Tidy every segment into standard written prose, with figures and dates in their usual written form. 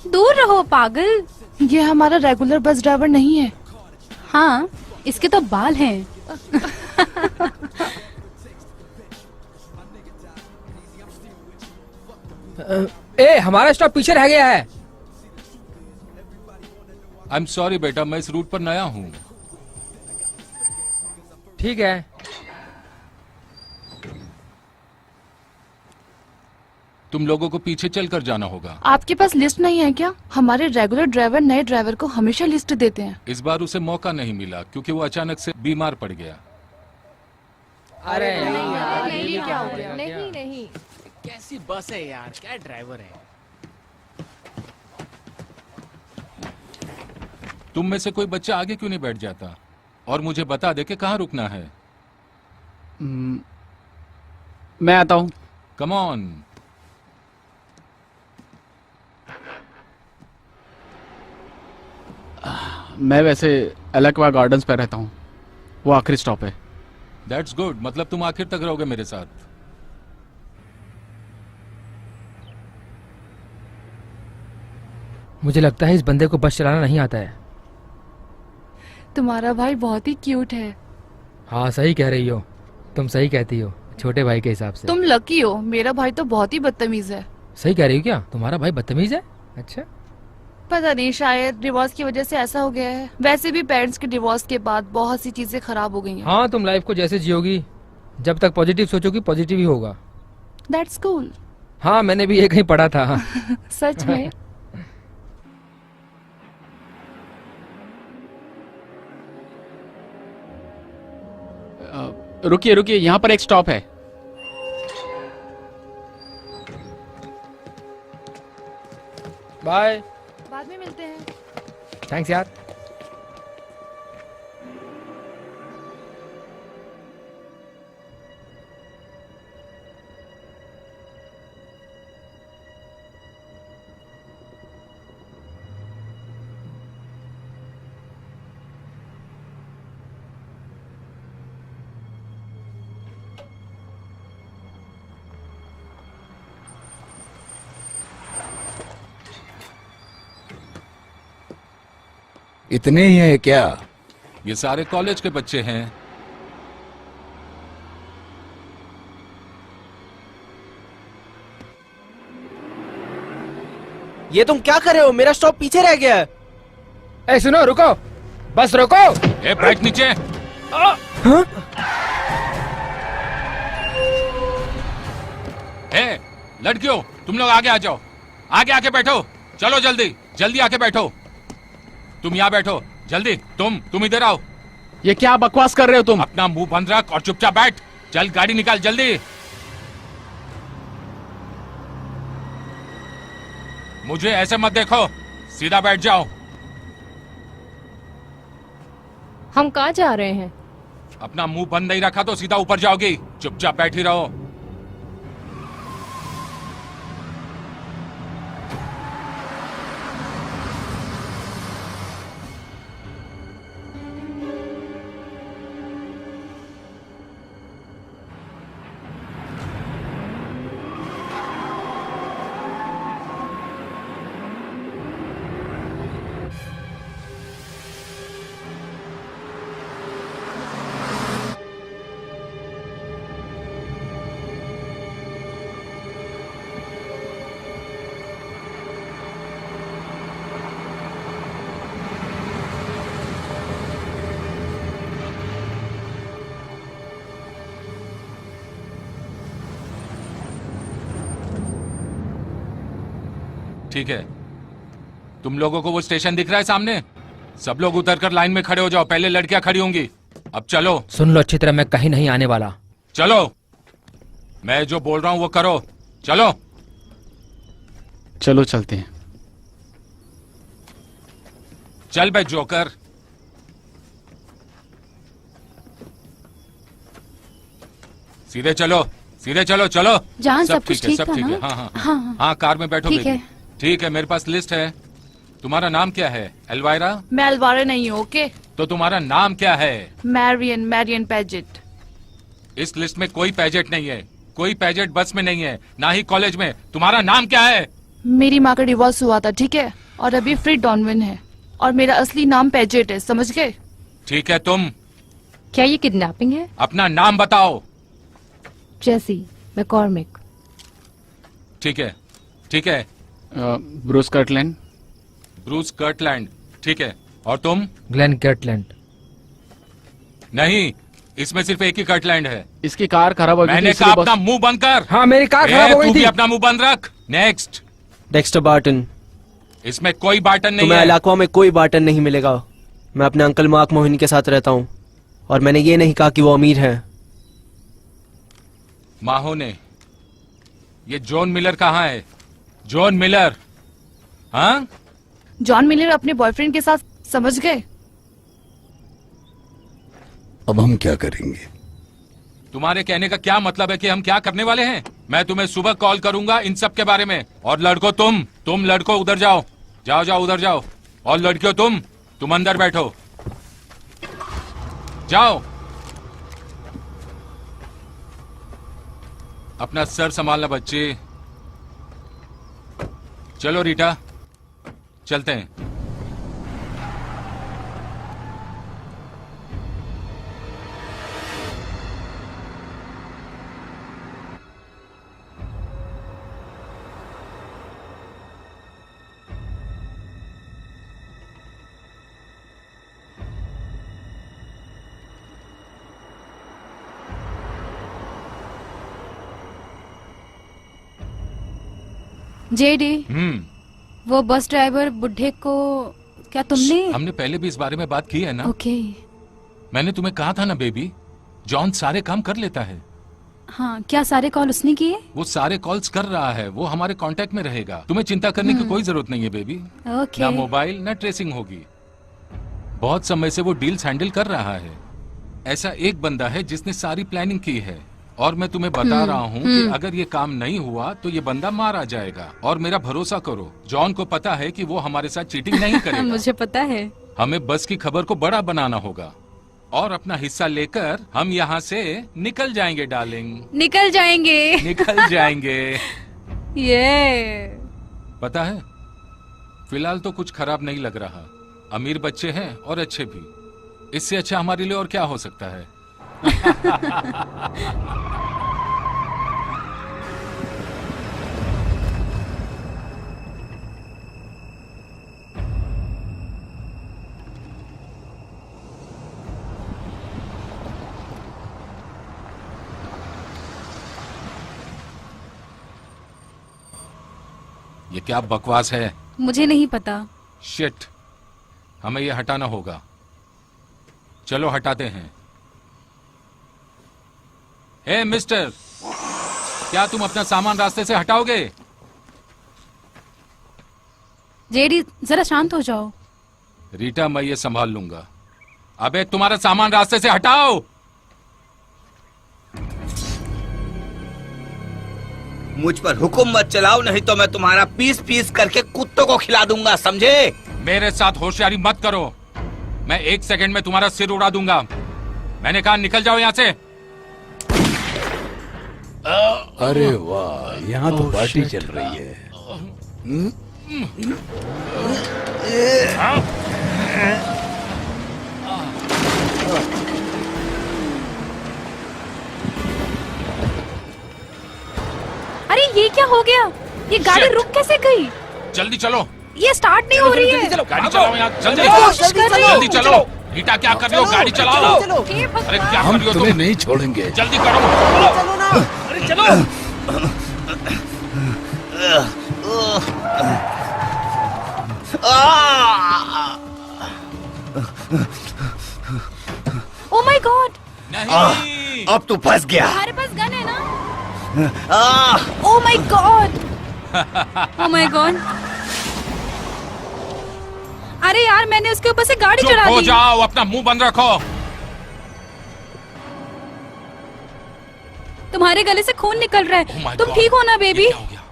दूर रहो पागल। ये हमारा रेगुलर बस ड्राइवर नहीं है। हाँ, इसके तो बाल हैं। हमारा स्टॉप पीछे रह गया है। आई एम सॉरी बेटा, मैं इस रूट पर नया हूँ। ठीक है। तुम लोगों को पीछे चलकर जाना होगा। आपके पास लिस्ट नहीं है क्या? हमारे रेगुलर ड्राइवर नए ड्राइवर को हमेशा लिस्ट देते हैं। इस बार उसे मौका नहीं मिला क्योंकि वो अचानक से बीमार पड़ गया। अरे नहीं यार, ये क्या हो गया? नहीं नहीं, कैसी बस है यार, क्या ड्राइवर है। तुम में से कोई बच्चा आगे क्यों नहीं बैठ जाता और मुझे बता दे कि कहाँ रुकना है। मैं आता हूँ। Come on. मैं वैसे अलकवा गार्डन्स पे रहता हूँ, वो आखिरी स्टॉप है। दैट्स गुड, मतलब तुम आखिर तक रहोगे मेरे साथ। मुझे लगता है इस बंदे को बस चलाना नहीं आता है। तुम्हारा भाई बहुत ही क्यूट है। हाँ सही कह रही हो, तुम सही कहती हो छोटे भाई के हिसाब से। तुम लकी हो, मेरा भाई तो बहुत ही बदतमीज है। सही कह रही हो क्या? तुम्हारा भाई बदतमीज है? अच्छा। पता नहीं, शायद डिवोर्स की वजह से ऐसा हो गया है। वैसे भी पेरेंट्स के डिवोर्स के बाद बहुत सी चीजें खराब हो गई हैं। हाँ, तुम लाइफ को जैसे जियोगी, जब तक पॉजिटिव सोचोगी पॉजिटिव ही होगा। That's cool. हाँ, मैंने भी ये कहीं पढ़ा था। सच में। रुकिए रुकिए, यहाँ पर एक स्टॉप है। बाय। बाद में मिलते हैं। थैंक्स यार। इतने ही है क्या? ये सारे कॉलेज के बच्चे हैं। ये तुम क्या कर रहे हो? मेरा स्टॉप पीछे रह गया है। ए सुनो, रुको, बस रुको। ए बैठ नीचे। ए लड़कियों, तुम लोग आगे आ जाओ, आगे आके बैठो। चलो जल्दी जल्दी आके बैठो। तुम यहाँ बैठो जल्दी। तुम इधर आओ। ये क्या बकवास कर रहे हो तुम? अपना मुंह बंद रख और चुपचाप बैठ। चल गाड़ी निकाल जल्दी। मुझे ऐसे मत देखो, सीधा बैठ जाओ। हम कहाँ जा रहे हैं? अपना मुंह बंद नहीं रखा तो सीधा ऊपर जाओगी। चुपचाप बैठी रहो। ठीक है, तुम लोगों को वो स्टेशन दिख रहा है सामने? सब लोग उतरकर लाइन में खड़े हो जाओ। पहले लड़कियां खड़ी होंगी। अब चलो। सुन लो अच्छी तरह, मैं कहीं नहीं आने वाला। चलो, मैं जो बोल रहा हूं वो करो। चलो चलो चलते हैं। चल बे जोकर। सीधे चलो, सीधे चलो। चलो जान सब कुछ ठीक सब था ठीक ना? है। हाँ हाँ हाँ। हाँ, कार में बैठो। ठीक बेबी। है। ठीक है, मेरे पास लिस्ट है। तुम्हारा नाम क्या है? एल्वायरा? मैं अलवारे नहीं हूँ। ओके। तो तुम्हारा नाम क्या है? Marrion Padget. इस लिस्ट में कोई पैजेट नहीं है। कोई पैजेट बस में नहीं है, ना ही कॉलेज में। तुम्हारा नाम क्या है? मेरी माँ का डिवोर्स हुआ था, ठीक है, और अभी फ्री डॉनविन है, और मेरा असली नाम पैजेट है, समझ गए? ठीक है, तुम क्या ये किडनैपिंग है? अपना नाम बताओ। जेसी मैकॉर्मिक। ठीक है, ठीक है, ब्रूस कर्टलैंड। ब्रूस कर्टलैंड, ठीक है। और तुम? Glenn Kirtland. नहीं, इसमें सिर्फ एक ही कर्टलैंड है। इसकी कार खराब हो गई थी, मैंने इसलिए कहा अपना बस- मुंह बंद कर। हाँ मेरी कार खराब हो तू गई भी थी। अपना मुंह बंद रख। नेक्स्ट। Dexter Barton. इसमें कोई बाटन नहीं तुम्हें है। इलाकों में कोई बार्टन नहीं मिलेगा। मैं अपने अंकल मार्क मोहिनी के साथ रहता हूँ, और मैंने ये नहीं कहा कि वो अमीर है। माहो ने, ये जॉन मिलर कहाँ है? John Miller. हाँ, जॉन मिलर अपने बॉयफ्रेंड के साथ, समझ गए? अब हम क्या करेंगे? तुम्हारे कहने का क्या मतलब है कि हम क्या करने वाले हैं? मैं तुम्हें सुबह कॉल करूंगा इन सब के बारे में। और लड़को तुम लड़को उधर जाओ, जाओ जाओ उधर जाओ। और लड़कियों तुम अंदर बैठो, जाओ। अपना सर संभालना बच्चे। चलो रीटा, चलते हैं। जेडी, वो बस ड्राइवर बुढ़े को क्या तुमने? हमने पहले भी इस बारे में बात की है ना। ओके। मैंने तुम्हें कहा था ना बेबी, जॉन सारे काम कर लेता है। हाँ, क्या सारे कॉल उसने किए? वो सारे कॉल्स कर रहा है, वो हमारे कांटेक्ट में रहेगा। तुम्हें चिंता करने की कोई जरूरत नहीं है बेबी। ओके। ना मोबाइल ना ट्रेसिंग होगी। बहुत समय से वो डील्स हैंडल कर रहा है। ऐसा एक बंदा है जिसने सारी प्लानिंग की है, और मैं तुम्हें बता रहा हूँ कि अगर ये काम नहीं हुआ तो ये बंदा मारा जाएगा। और मेरा भरोसा करो, जॉन को पता है कि वो हमारे साथ चीटिंग नहीं करेगा। मुझे पता है। हमें बस की खबर को बड़ा बनाना होगा, और अपना हिस्सा लेकर हम यहाँ से निकल जाएंगे डार्लिंग। निकल जाएंगे। निकल जाएंगे। ये पता है, फिलहाल तो कुछ खराब नहीं लग रहा। अमीर बच्चे हैं और अच्छे भी। इससे अच्छा हमारे लिए और क्या हो सकता है? ये क्या बकवास है? मुझे नहीं पता। शिट, हमें ये हटाना होगा। चलो हटाते हैं। हे मिस्टर, क्या तुम अपना सामान रास्ते से हटाओगे? जेडी, जरा शांत हो जाओ। रीटा, मैं ये संभाल लूंगा। अबे तुम्हारा सामान रास्ते से हटाओ। मुझ पर हुक्म मत चलाओ, नहीं तो मैं तुम्हारा पीस पीस करके कुत्तों को खिला दूंगा, समझे? मेरे साथ होशियारी मत करो, मैं 1 सेकंड में तुम्हारा सिर उड़ा दूंगा। मैंने कहा निकल जाओ यहाँ से। अरे वाह, यहाँ तो पार्टी चल रही है। अरे ये क्या हो गया? ये गाड़ी Shit. रुक कैसे गई? जल्दी चलो, ये स्टार्ट नहीं हो रही है। गाड़ी चलाओ यहाँ, जल्दी कोशिश कर रही हूँ। जल्दी चलो। रीटा, क्या कर रही हो? गाड़ी चलाओ। हे भगवान। अरे क्या कर हम रही हो तुम्हें तुम? नहीं छोड़ेंगे। जल्दी करो। अरे चलो। ओ माय गॉड, नहीं, अब तू फंस गया। तुम्हारे पास गन है ना? Ah, oh my God, oh my God. अरे यार, मैंने उसके ऊपर से गाड़ी चुप चढ़ा हो दी। जाओ, अपना मुंह बंद रखो। तुम्हारे गले से खून निकल रहा Oh है। my तुम God. ठीक हो ना बेबी? ये क्या हो गया?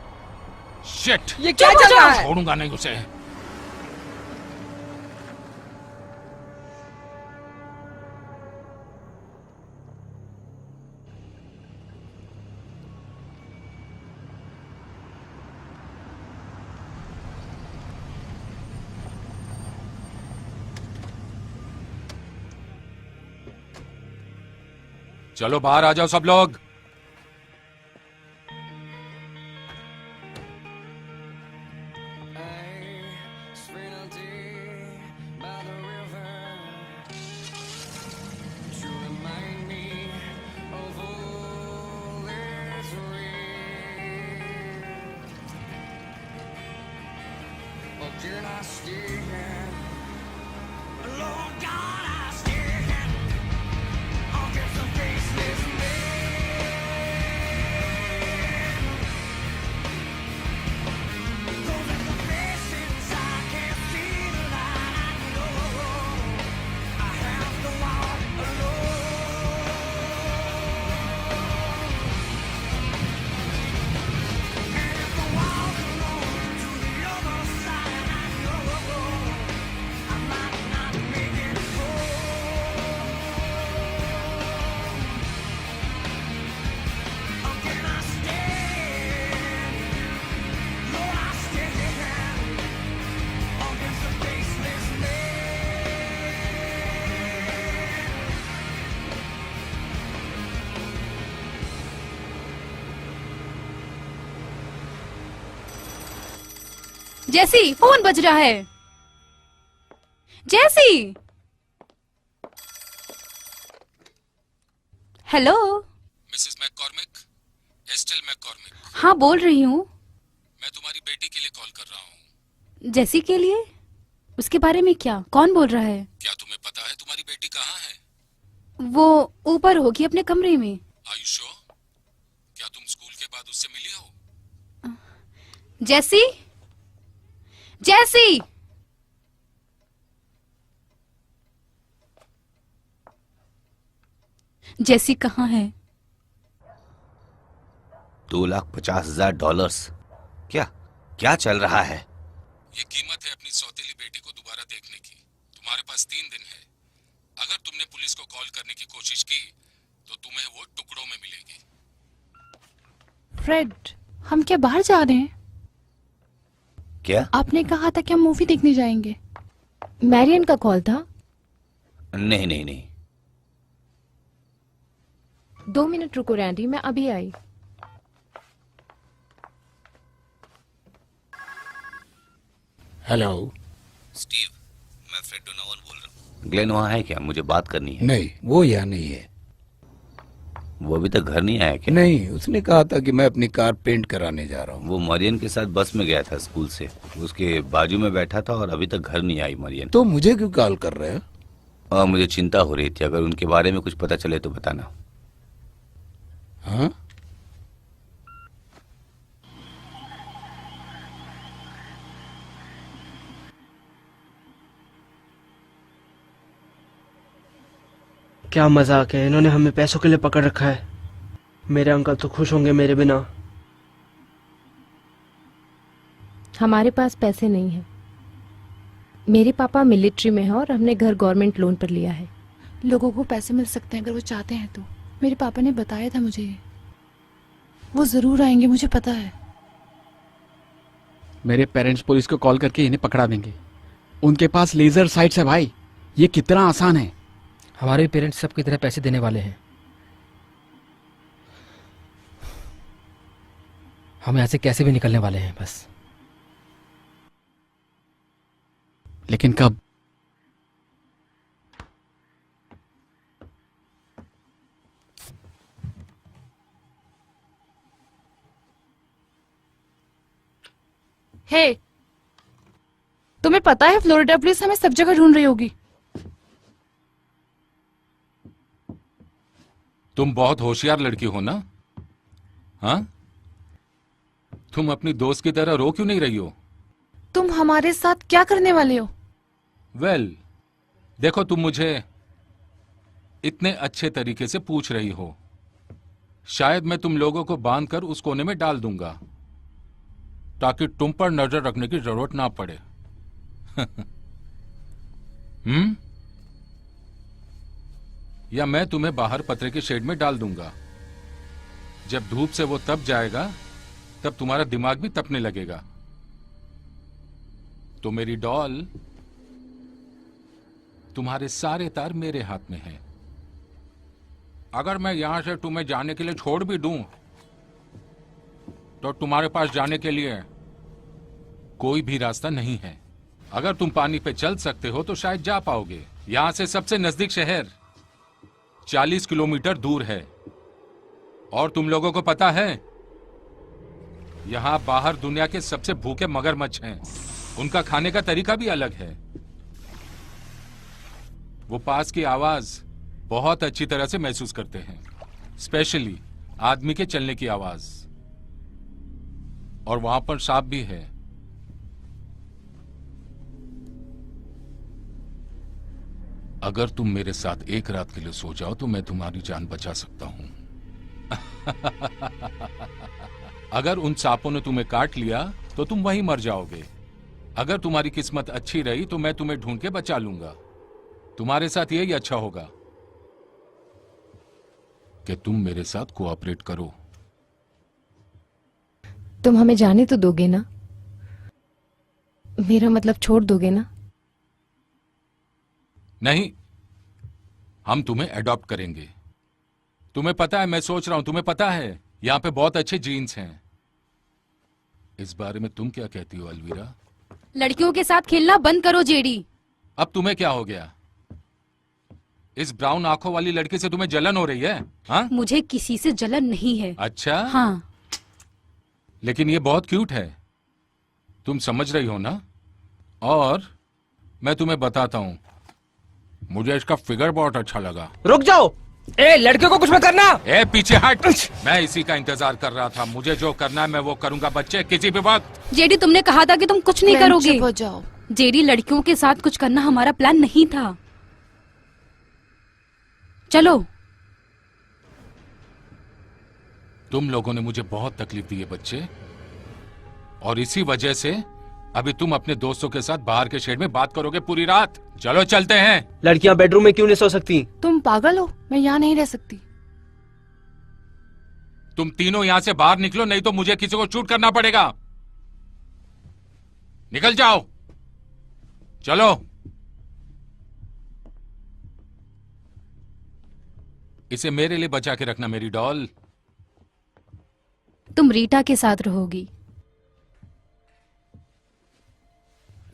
Shit, ये क्या चुप हो चल रहा जाओ। है? छोड़ूंगा नहीं उसे। चलो बाहर आ जाओ सब लोग। जैसी, फोन बज रहा है। जैसी, हेलो। मिसेस मैककॉर्मिक, एस्टेल मैककॉर्मिक, हाँ, बोल रही हूँ। मैं तुम्हारी बेटी के लिए कॉल कर रहा हूँ। जैसी के लिए? उसके बारे में क्या? कौन बोल रहा है? क्या तुम्हें पता है तुम्हारी बेटी कहाँ है? वो ऊपर होगी अपने कमरे में। आयुष, क्या तुम स्कूल के बाद उससे मिली हो? जैसी, जैसी, जैसी कहाँ है? $2,50,000। क्या क्या चल रहा है? ये कीमत है अपनी सौतेली बेटी को दोबारा देखने की। तुम्हारे पास 3 दिन है। अगर तुमने पुलिस को कॉल करने की कोशिश की तो तुम्हें वो टुकड़ों में मिलेगी। फ्रेड, हम क्या बाहर जा रहे हैं? क्या? आपने कहा था कि हम मूवी देखने जाएंगे। मैरियन का कॉल था। नहीं नहीं नहीं। 2 मिनट रुको रैंडी, मैं अभी आई। हेलो। स्टीव, मैं फ्रेड डोनोवन बोल रहा हूँ। ग्लेन वहाँ है क्या? मुझे बात करनी है। नहीं, वो यहाँ नहीं है। वो अभी तक घर नहीं आया क्या? नहीं, उसने कहा था कि मैं अपनी कार पेंट कराने जा रहा हूँ। वो मरियन के साथ बस में गया था स्कूल से। उसके बाजू में बैठा था और अभी तक घर नहीं आई मरियन। तो मुझे क्यों कॉल कर रहे हो? मुझे चिंता हो रही थी। अगर उनके बारे में कुछ पता चले तो बताना। हाँ? क्या मजाक है, इन्होंने हमें पैसों के लिए पकड़ रखा है। मेरे अंकल तो खुश होंगे मेरे बिना। हमारे पास पैसे नहीं हैं। मेरे पापा मिलिट्री में हैं और हमने घर गवर्नमेंट लोन पर लिया है। लोगों को पैसे मिल सकते हैं अगर वो चाहते हैं तो। मेरे पापा ने बताया था मुझे। वो जरूर आएंगे, मुझे पता है। मेरे पेरेंट्स पुलिस को कॉल करके इन्हें पकड़ा देंगे। उनके पास लेजर साइट्स है भाई। ये कितना आसान है। हमारे पेरेंट्स सबकी तरह पैसे देने वाले हैं। हम यहाँ से कैसे भी निकलने वाले हैं बस। लेकिन कब? हे, तुम्हें पता है फ्लोरिडा पुलिस हमें सब जगह ढूंढ रही होगी। तुम बहुत होशियार लड़की हो ना? हाँ? तुम अपनी दोस्त की तरह रो क्यों नहीं रही हो? तुम हमारे साथ क्या करने वाले हो? वेल, देखो तुम मुझे इतने अच्छे तरीके से पूछ रही हो। शायद मैं तुम लोगों को बांधकर उस कोने में डाल दूंगा ताकि तुम पर नजर रखने की जरूरत ना पड़े। या मैं तुम्हें बाहर पतरे के शेड में डाल दूंगा। जब धूप से वो तप जाएगा तब तुम्हारा दिमाग भी तपने लगेगा। तो मेरी डॉल, तुम्हारे सारे तार मेरे हाथ में हैं। अगर मैं यहाँ से तुम्हें जाने के लिए छोड़ भी दूं, तो तुम्हारे पास जाने के लिए कोई भी रास्ता नहीं है। अगर तुम पानी पे चल सकते हो तो शायद जा पाओगे। यहाँ से सबसे नजदीक शहर 40 किलोमीटर दूर है। और तुम लोगों को पता है, यहाँ बाहर दुनिया के सबसे भूखे मगरमच्छ हैं। उनका खाने का तरीका भी अलग है। वो पास की आवाज बहुत अच्छी तरह से महसूस करते हैं, स्पेशली आदमी के चलने की आवाज। और वहां पर सांप भी है। अगर तुम मेरे साथ एक रात के लिए सो जाओ तो मैं तुम्हारी जान बचा सकता हूं। अगर उन सांपों ने तुम्हें काट लिया तो तुम वहीं मर जाओगे। अगर तुम्हारी किस्मत अच्छी रही तो मैं तुम्हें ढूंढ के बचा लूंगा। तुम्हारे साथ यही अच्छा होगा कि तुम मेरे साथ कोऑपरेट करो। तुम हमें जाने तो दोगे ना? मेरा मतलब छोड़ दोगे ना? नहीं, हम तुम्हें अडॉप्ट करेंगे। तुम्हें पता है, मैं सोच रहा हूं, तुम्हें पता है यहां पे बहुत अच्छे जीन्स हैं। इस बारे में तुम क्या कहती हो अलवीरा? लड़कियों के साथ खेलना बंद करो जेडी। अब तुम्हें क्या हो गया? इस ब्राउन आंखों वाली लड़की से तुम्हें जलन हो रही है? हाँ? मुझे किसी से जलन नहीं है। अच्छा? हाँ। लेकिन ये बहुत क्यूट है, तुम समझ रही हो ना? और मैं तुम्हें बताता हूं, मुझे इसका फिगर बहुत अच्छा लगा। रुक जाओ। ए, लड़कियों को कुछ मत करना। ए, पीछे हट। मैं इसी का इंतजार कर रहा था। मुझे जो करना है मैं वो करूंगा बच्चे, किसी भी वक्त। जेडी, तुमने कहा था कि तुम कुछ नहीं ग्लेन, करोगे। चुप हो जाओ। जेडी, लड़कियों के साथ कुछ करना हमारा प्लान नहीं था। चलो। तुम लोगों ने मुझे बहुत तकलीफ दी है बच्चे, और इसी वजह से अभी तुम अपने दोस्तों के साथ बाहर के शेड में बात करोगे पूरी रात। चलो चलते हैं। लड़कियां बेडरूम में क्यों नहीं सो सकती? तुम पागल हो? मैं यहाँ नहीं रह सकती। तुम तीनों यहां से बाहर निकलो, नहीं तो मुझे किसी को शूट करना पड़ेगा। निकल जाओ। चलो। इसे मेरे लिए बचा के रखना मेरी डॉल। तुम रीटा के साथ रहोगी।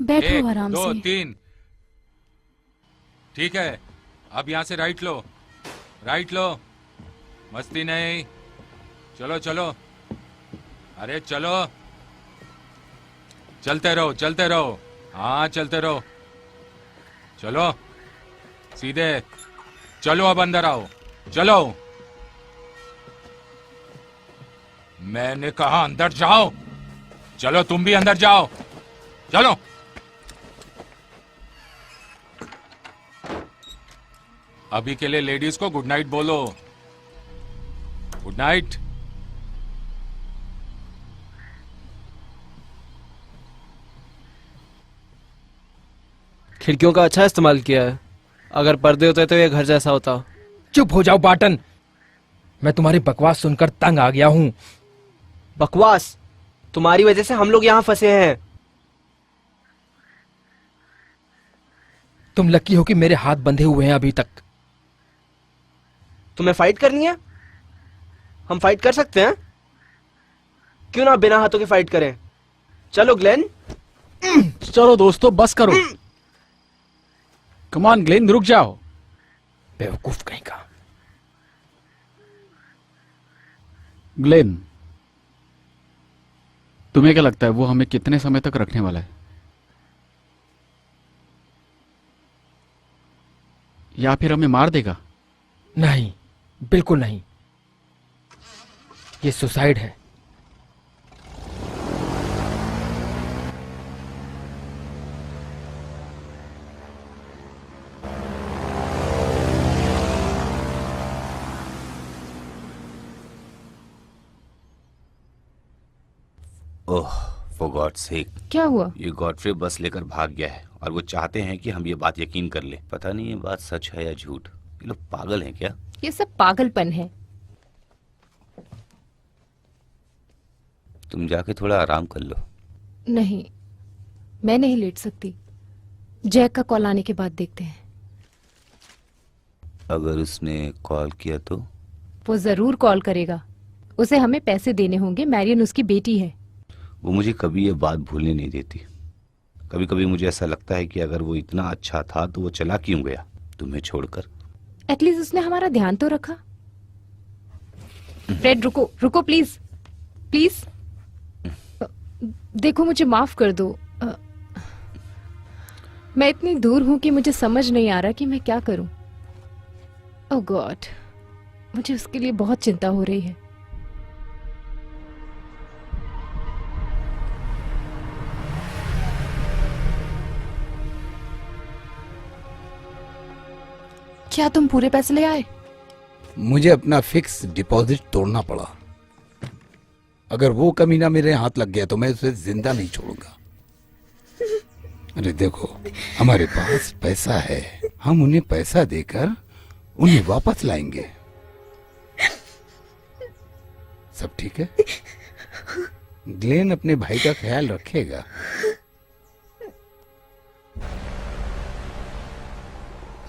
बैठो 1, आराम 2, से। 3। ठीक है, अब यहां से राइट लो, राइट लो। मस्ती नहीं। चलो चलो, अरे चलो, चलते रहो, चलते रहो। हाँ, चलते रहो। चलो सीधे। चलो, अब अंदर आओ। चलो, मैंने कहा अंदर जाओ। चलो, तुम भी अंदर जाओ। चलो। अभी के लिए लेडीज को गुड नाइट बोलो। Good night. खिड़कियों का अच्छा इस्तेमाल किया है। अगर पर्दे होते तो ये घर जैसा होता। चुप हो जाओ बाटन, मैं तुम्हारी बकवास सुनकर तंग आ गया हूं। बकवास? तुम्हारी वजह से हम लोग यहाँ फंसे हैं। तुम लकी हो कि मेरे हाथ बंधे हुए हैं अभी तक। तुम्हें फाइट करनी है? हम फाइट कर सकते हैं। क्यों ना बिना हाथों के फाइट करें? चलो ग्लेन। चलो दोस्तों, बस करो। कमान ग्लेन, रुक जाओ। बेवकूफ कहीं का। ग्लेन, तुम्हें क्या लगता है वो हमें कितने समय तक रखने वाला है? या फिर हमें मार देगा? नहीं, बिल्कुल नहीं। ये सुसाइड है। ओह, फॉर गॉड सेक। क्या हुआ? ये गॉडफ्रे बस लेकर भाग गया है और वो चाहते हैं कि हम ये बात यकीन कर ले। पता नहीं ये बात सच है या झूठ। ये लोग पागल हैं क्या? ये सब पागलपन है। तुम जाके थोड़ा आराम कर लो। नहीं, मैं नहीं लेट सकती। जैक का कॉल आने के बाद देखते हैं। अगर उसने कॉल किया तो? वो जरूर कॉल करेगा। उसे हमें पैसे देने होंगे। मैरियन उसकी बेटी है। वो मुझे कभी ये बात भूलने नहीं देती। कभी कभी मुझे ऐसा लगता है कि अगर वो इतना अच्छा था तो वो चला क्यों गया तुम्हें छोड़कर? एटलीस्ट उसने हमारा ध्यान तो रखा। फ्रेड रुको रुको प्लीज प्लीज। देखो मुझे माफ कर दो। मैं इतनी दूर हूं कि मुझे समझ नहीं आ रहा कि मैं क्या करूं। ओह गॉड, मुझे उसके लिए बहुत चिंता हो रही है। क्या तुम पूरे पैसे ले आए? मुझे अपना फिक्स डिपॉजिट तोड़ना पड़ा। अगर वो कमीना मेरे हाथ लग गया तो मैं उसे जिंदा नहीं छोड़ूंगा। अरे देखो, हमारे पास पैसा है, हम उन्हें पैसा देकर उन्हें वापस लाएंगे। सब ठीक है? ग्लेन अपने भाई का ख्याल रखेगा।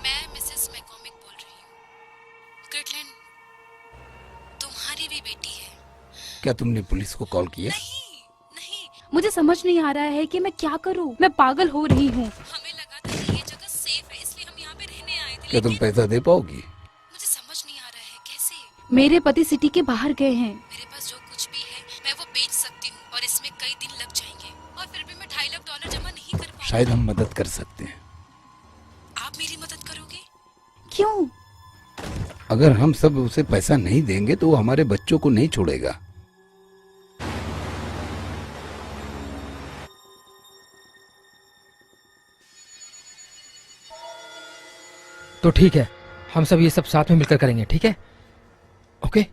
मैं मिसेस मैकॉमिक बोल रही हूँ। कर्टलैंड, तुम्हारी भी बेटी है। क्या तुमने पुलिस को कॉल किया? नहीं, मुझे समझ नहीं आ रहा है कि मैं क्या करूं। मैं पागल हो रही हूँ। हमें लगा था कि ये जगह सेफ है, इसलिए हम यहाँ पे रहने आए थे। क्या तुम पैसा दे पाओगी? मुझे समझ नहीं आ रहा है कैसे। मेरे पति सिटी के बाहर गए हैं। मेरे पास जो कुछ भी है मैं वो बेच सकती हूँ और इसमें कई दिन लग जाएंगे और फिर भी मैं $2.5 लाख जमा नहीं कर पाऊंगी। शायद हम मदद कर सकते हैं। आप मेरी मदद करोगे? क्यों? अगर हम सब उसे पैसा नहीं देंगे तो वो हमारे बच्चों को नहीं छोड़ेगा। तो ठीक है, हम सब ये सब साथ में मिलकर करेंगे, ठीक है? ओके?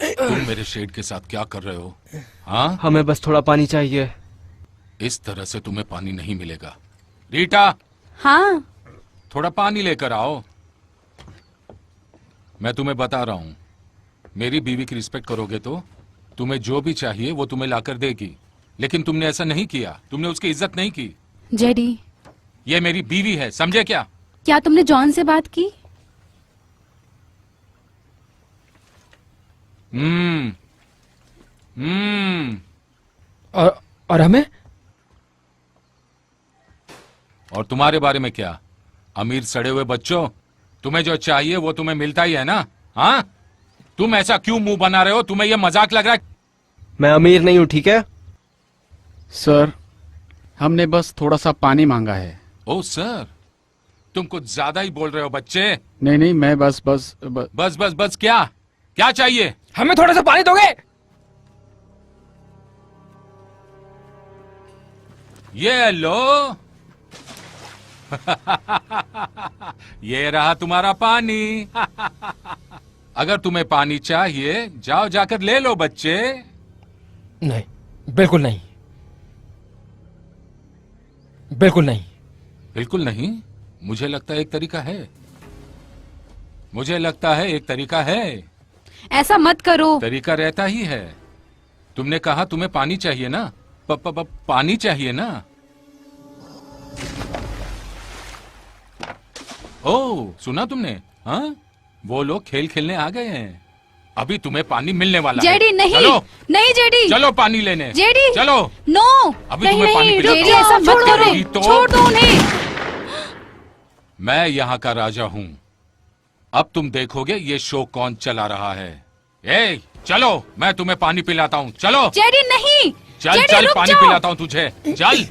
तुम मेरे शेड के साथ क्या कर रहे हो? हाँ, हमें बस थोड़ा पानी चाहिए। इस तरह से तुम्हें पानी नहीं मिलेगा। रीटा, हाँ, थोड़ा पानी लेकर आओ। मैं तुम्हें बता रहा हूं, मेरी बीवी की रिस्पेक्ट करोगे तो तुम्हें जो भी चाहिए वो तुम्हें लाकर देगी। लेकिन तुमने ऐसा नहीं किया, तुमने उसकी इज्जत नहीं की। जेडी, ये मेरी बीवी है, समझे क्या? क्या तुमने जॉन से बात की? हम्म। और हमें? और तुम्हारे बारे में क्या? अमीर सड़े हुए बच्चों, तुम्हें जो चाहिए वो तुम्हें मिलता ही है ना? हाँ, तुम ऐसा क्यों मुंह बना रहे हो? तुम्हें ये मजाक लग रहा है? मैं अमीर नहीं हूँ, ठीक है? सर, हमने बस थोड़ा सा पानी मांगा है। ओ सर, तुम कुछ ज्यादा ही बोल रहे हो बच्चे। नहीं नहीं, मैं बस बस क्या? क्या चाहिए? हमें थोड़ा सा पानी दोगे? ये लो। ये रहा तुम्हारा पानी। अगर तुम्हें पानी चाहिए, जाओ जाकर ले लो बच्चे। नहीं, बिल्कुल नहीं, बिल्कुल नहीं। बिल्कुल नहीं? मुझे लगता है एक तरीका है। मुझे लगता है एक तरीका है। ऐसा मत करो। तरीका रहता ही है। तुमने कहा तुम्हें पानी चाहिए ना? पानी चाहिए ना? ओ, सुना तुमने? हाँ, वो लोग खेल खेलने आ गए हैं। अभी तुम्हें पानी मिलने वाला है। जेडी नहीं, चलो, नहीं जेडी, चलो पानी लेने। जेडी, चलो। नो, अभी नहीं तुम्हें पानी नहीं पिलाता जेडी, हूँ। ऐसा मत अभी करो, तो- छोड़ दो उन्हें। मैं यहाँ का राजा हूँ। अब तुम देखोगे ये शो कौन चला रहा है। ए, चलो, मैं तुम्हें पानी पिलाता हूँ। चलो जेडी नहीं, चल जेडी, चल, रुक पानी जाओ। पिलाता हूँ तुझे। चल।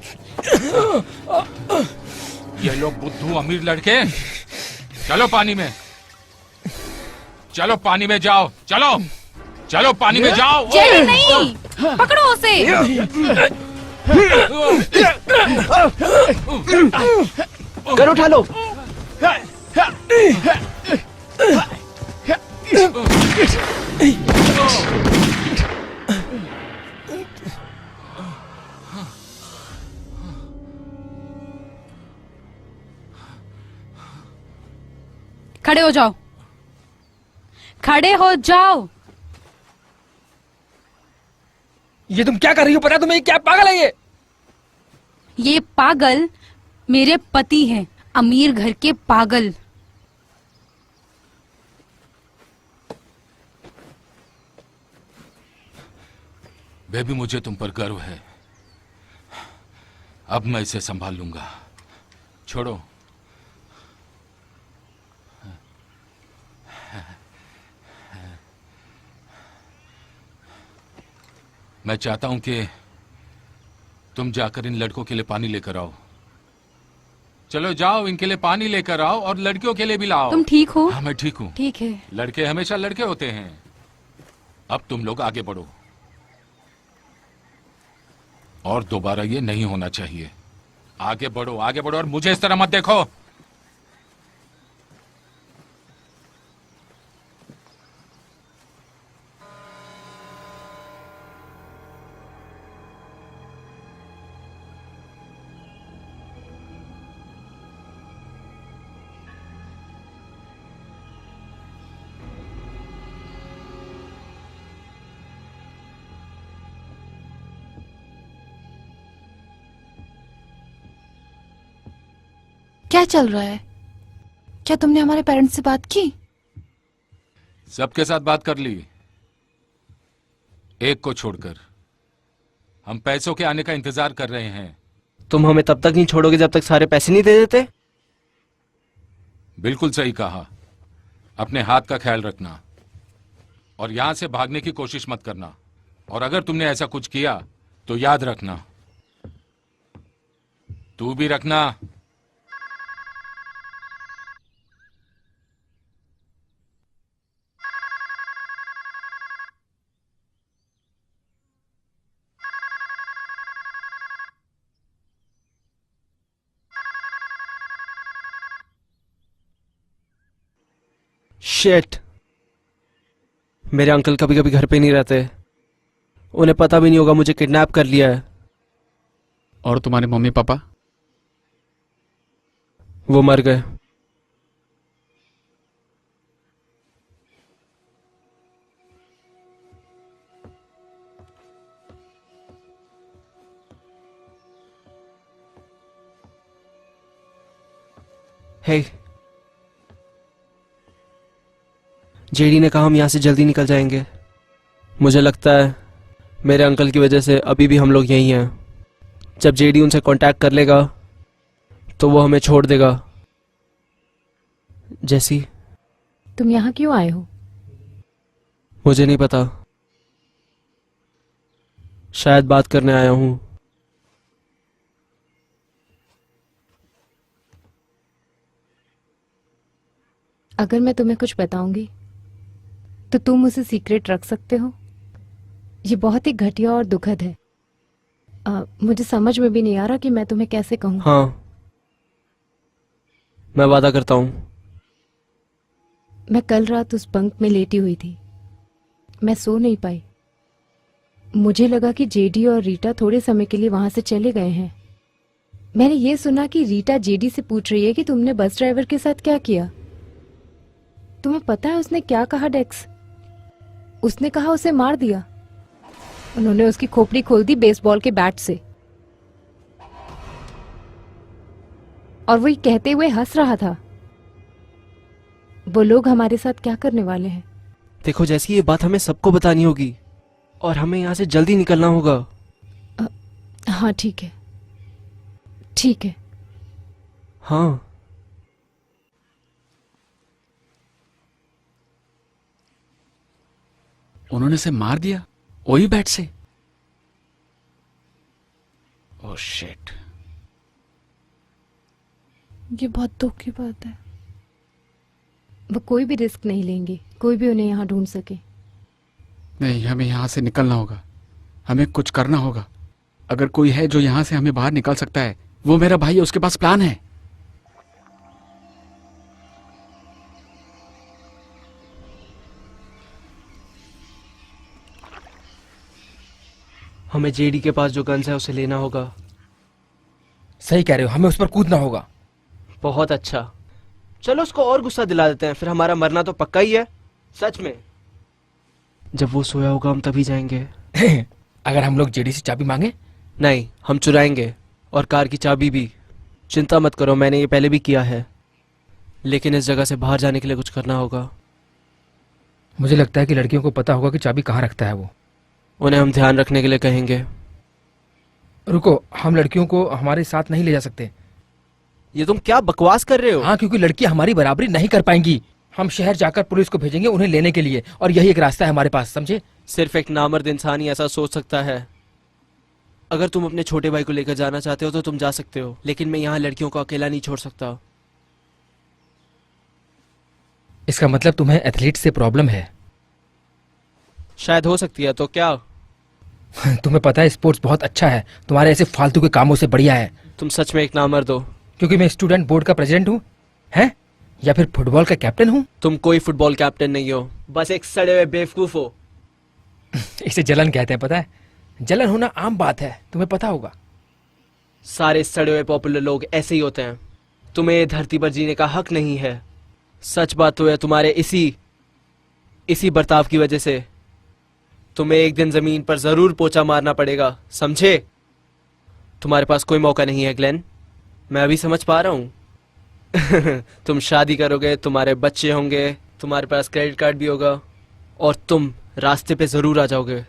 ये लोग बुद्धू अमीर लड़के। चलो पानी में, चलो पानी में जाओ। चलो चलो पानी में जाओ। जेडी नहीं, पकड़ो उसे। कर उठा लो। खड़े हो जाओ, खड़े हो जाओ। ये तुम क्या कर रही हो? पता है तुम्हें? क्या पागल है ये? ये पागल मेरे पति हैं, अमीर घर के पागल। बेबी, मुझे तुम पर गर्व है। अब मैं इसे संभाल लूंगा। छोड़ो। मैं चाहता हूं कि तुम जाकर इन लड़कों के लिए पानी लेकर आओ। चलो जाओ, इनके लिए पानी लेकर आओ और लड़कियों के लिए भी लाओ। तुम ठीक हो? हाँ, मैं ठीक हूँ। ठीक है। लड़के हमेशा लड़के होते हैं। अब तुम लोग आगे बढ़ो और दोबारा ये नहीं होना चाहिए। आगे बढ़ो, आगे बढ़ो और मुझे इस तरह मत देखो। क्या चल रहा है? क्या तुमने हमारे पेरेंट्स से बात की? सबके साथ बात कर ली, एक को छोड़कर। हम पैसों के आने का इंतजार कर रहे हैं। तुम हमें तब तक नहीं छोड़ोगे जब तक सारे पैसे नहीं दे देते? बिल्कुल सही कहा। अपने हाथ का ख्याल रखना और यहां से भागने की कोशिश मत करना। और अगर तुमने ऐसा कुछ किया तो याद रखना। तू भी रखना। शिट, मेरे अंकल कभी कभी घर पे नहीं रहते। उन्हें पता भी नहीं होगा मुझे किडनैप कर लिया है। और तुम्हारे मम्मी पापा? वो मर गए। हे, जेडी ने कहा हम यहाँ से जल्दी निकल जाएंगे। मुझे लगता है मेरे अंकल की वजह से अभी भी हम लोग यहीं हैं। जब जेडी उनसे कांटेक्ट कर लेगा तो वो हमें छोड़ देगा। जैसी, तुम यहाँ क्यों आए हो? मुझे नहीं पता, शायद बात करने आया हूँ। अगर मैं तुम्हें कुछ बताऊंगी तो तुम उसे सीक्रेट रख सकते हो? ये बहुत ही घटिया और दुखद है। मुझे समझ में भी नहीं आ रहा कि मैं तुम्हें कैसे कहूँ। हाँ, मैं वादा करता हूँ। मैं कल रात उस बंक में लेटी हुई थी। मैं सो नहीं पाई। मुझे लगा कि जेडी और रीटा थोड़े समय के लिए वहां से चले गए हैं। मैंने ये सुना कि रीटा जेडी से पूछ रही है कि तुमने बस ड्राइवर के साथ क्या किया। तुम्हें पता है उसने क्या कहा डेक्स? उसने कहा उसे मार दिया। उन्होंने उसकी खोपड़ी खोल दी बेसबॉल के बैट से, और वो कहते हुए हंस रहा था। वो लोग हमारे साथ क्या करने वाले हैं? देखो जैसी, ये बात हमें सबको बतानी होगी और हमें यहाँ से जल्दी निकलना होगा। हाँ ठीक है, ठीक है। हाँ, उन्होंने इसे मार दिया वही बैट से? ओह शिट, ये बहुत दुख की बात है। वो कोई भी रिस्क नहीं लेंगे, कोई भी उन्हें यहाँ ढूंढ सके। नहीं, हमें यहाँ से निकलना होगा। हमें कुछ करना होगा। अगर कोई है जो यहाँ से हमें बाहर निकाल सकता है, वो मेरा भाई है, उसके पास प्लान है। हमें जेडी के पास जो गन्स है उसे लेना होगा। सही कह रहे हो, हमें उस पर कूदना होगा। बहुत अच्छा, चलो उसको और गुस्सा दिला देते हैं, फिर हमारा मरना तो पक्का ही है। सच में, जब वो सोया होगा हम तभी जाएंगे। अगर हम लोग जेडी से चाबी मांगे? नहीं, हम चुराएंगे और कार की चाबी भी। चिंता मत करो, मैंने ये पहले भी किया है, लेकिन इस जगह से बाहर जाने के लिए कुछ करना होगा। मुझे लगता है कि लड़कियों को पता होगा कि चाबी कहाँ रखता है वो। उन्हें हम ध्यान रखने के लिए कहेंगे। रुको, हम लड़कियों को हमारे साथ नहीं ले जा सकते। ये तुम क्या बकवास कर रहे हो? हाँ, क्योंकि लड़की हमारी बराबरी नहीं कर पाएंगी। हम शहर जाकर पुलिस को भेजेंगे उन्हें लेने के लिए, और यही एक रास्ता है हमारे पास, समझे? सिर्फ एक नामर्द इंसान ही ऐसा सोच सकता है। अगर तुम अपने छोटे भाई को लेकर जाना चाहते हो तो तुम जा सकते हो, लेकिन मैं यहाँ लड़कियों को अकेला नहीं छोड़ सकता। इसका मतलब तुम्हें एथलीट से प्रॉब्लम है? शायद हो सकती है, तो क्या? तुम्हें पता है स्पोर्ट्स बहुत अच्छा है, तुम्हारे ऐसे फालतू के कामों से बढ़िया है। तुम सच में एक नामर्द हो। क्योंकि मैं स्टूडेंट बोर्ड का प्रेसिडेंट हूँ, हैं? या फिर फुटबॉल का कैप्टन हूँ? तुम कोई फुटबॉल कैप्टन नहीं हो, बस एक सड़े हुए बेवकूफ हो। इसे जलन कहते हैं, पता है? जलन होना आम बात है, तुम्हें पता होगा। सारे सड़े हुए पॉपुलर लोग ऐसे ही होते हैं। तुम्हें धरती पर जीने का हक नहीं है। सच बात तो है, तुम्हारे इसी बर्ताव की वजह से तुम्हें एक दिन जमीन पर जरूर पोछा मारना पड़ेगा, समझे? तुम्हारे पास कोई मौका नहीं है ग्लेन, मैं अभी समझ पा रहा हूं। तुम शादी करोगे, तुम्हारे बच्चे होंगे, तुम्हारे पास क्रेडिट कार्ड भी होगा, और तुम रास्ते पे जरूर आ जाओगे।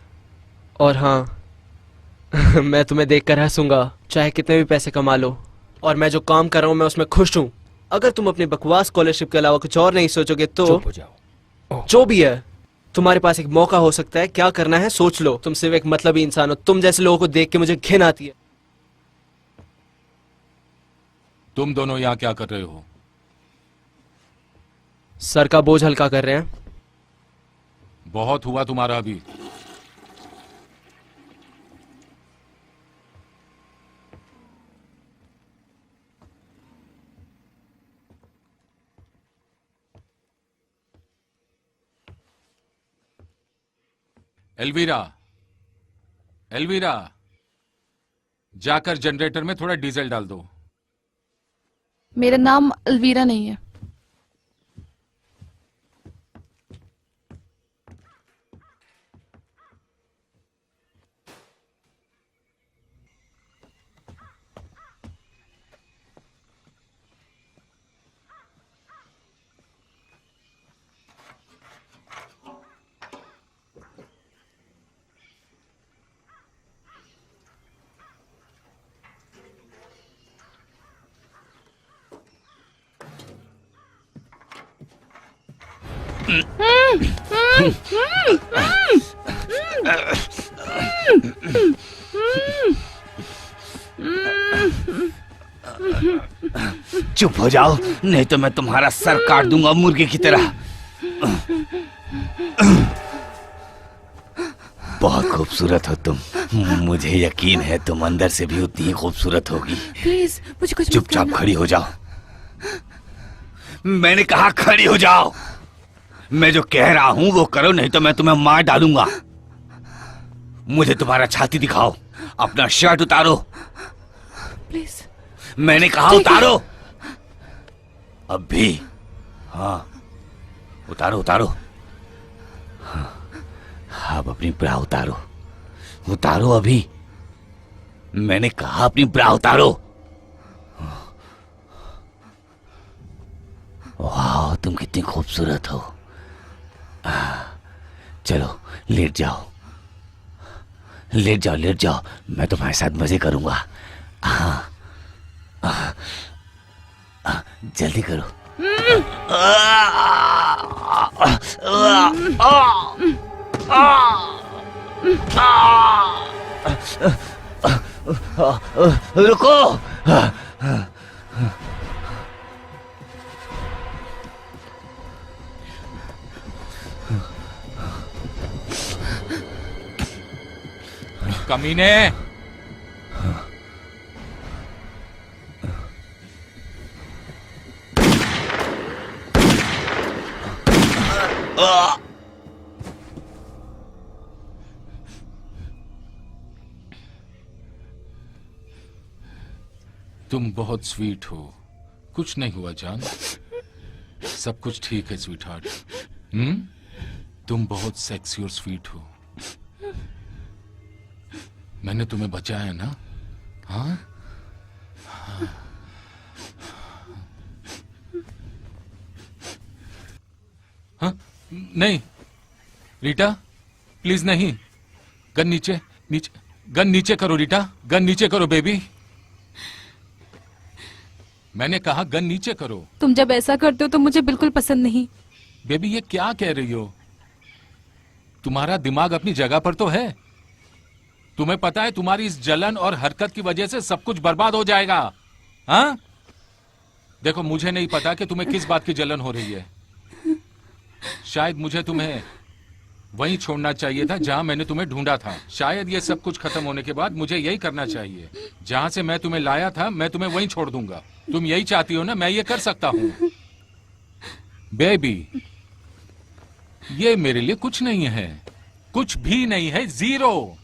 और हाँ, मैं तुम्हें देखकर हंसूंगा, चाहे कितने भी पैसे कमा लो। और मैं जो काम कर रहा हूं मैं उसमें खुश हूं। अगर तुम अपनी बकवास स्कॉलरशिप के अलावा कुछ और नहीं सोचोगे तो चुप हो जाओ। जो भी है, तुम्हारे पास एक मौका हो सकता है, क्या करना है सोच लो। तुम सिर्फ एक मतलबी इंसान हो। तुम जैसे लोगों को देख के मुझे घिन आती है। तुम दोनों यहाँ क्या कर रहे हो? सर का बोझ हल्का कर रहे हैं। बहुत हुआ तुम्हारा अभी। एल्वीरा, एल्वीरा, जाकर जनरेटर में थोड़ा डीजल डाल दो। मेरा नाम अलवीरा नहीं है। चुप हो जाओ, नहीं तो मैं तुम्हारा सर काट दूंगा मुर्गे की तरह। बहुत खूबसूरत हो तुम, मुझे यकीन है तुम अंदर से भी उतनी ही खूबसूरत होगी। प्लीज मुझे कुछ मत चुपचाप करना। खड़ी हो जाओ। मैंने कहा खड़ी हो जाओ। मैं जो कह रहा हूं वो करो, नहीं तो मैं तुम्हें मार डालूंगा। मुझे तुम्हारा छाती दिखाओ, अपना शर्ट उतारो। प्लीज। मैंने कहा उतारो। अब भी? हाँ, उतारो उतारो। हाँ, अब अपनी ब्रा उतारो, उतारो अभी। मैंने कहा अपनी ब्रा उतारो। वाह, तुम कितनी खूबसूरत हो। चलो लेट जाओ, लेट जाओ, लेट जाओ। मैं तुम्हारे साथ मजे करूंगा। हाँ, जल्दी करो। रुको। कमीने, तुम बहुत स्वीट हो। कुछ नहीं हुआ जान, सब कुछ ठीक है स्वीट हार्ट। तुम बहुत सेक्सी और स्वीट हो। मैंने तुम्हें बचाया ना? हाँ, नहीं रीटा, प्लीज नहीं। गन नीचे, नीचे, गन नीचे करो रीटा, गन नीचे करो बेबी। मैंने कहा गन नीचे करो। तुम जब ऐसा करते हो तो मुझे बिल्कुल पसंद नहीं। बेबी ये क्या कह रही हो? तुम्हारा दिमाग अपनी जगह पर तो है। तुम्हें पता है तुम्हारी इस जलन और हरकत की वजह से सब कुछ बर्बाद हो जाएगा। हाँ? देखो मुझे नहीं पता कि तुम्हें किस बात की जलन हो रही है। शायद मुझे तुम्हें वहीं छोड़ना चाहिए था जहां मैंने तुम्हें ढूंढा था। शायद ये सब कुछ खत्म होने के बाद मुझे यही करना चाहिए। जहां से मैं तुम्हें लाया था मैं तुम्हें वहीं छोड़ दूंगा। तुम यही चाहती हो ना? मैं ये कर सकता हूं। बेबी ये मेरे लिए कुछ नहीं है, कुछ भी नहीं है, जीरो।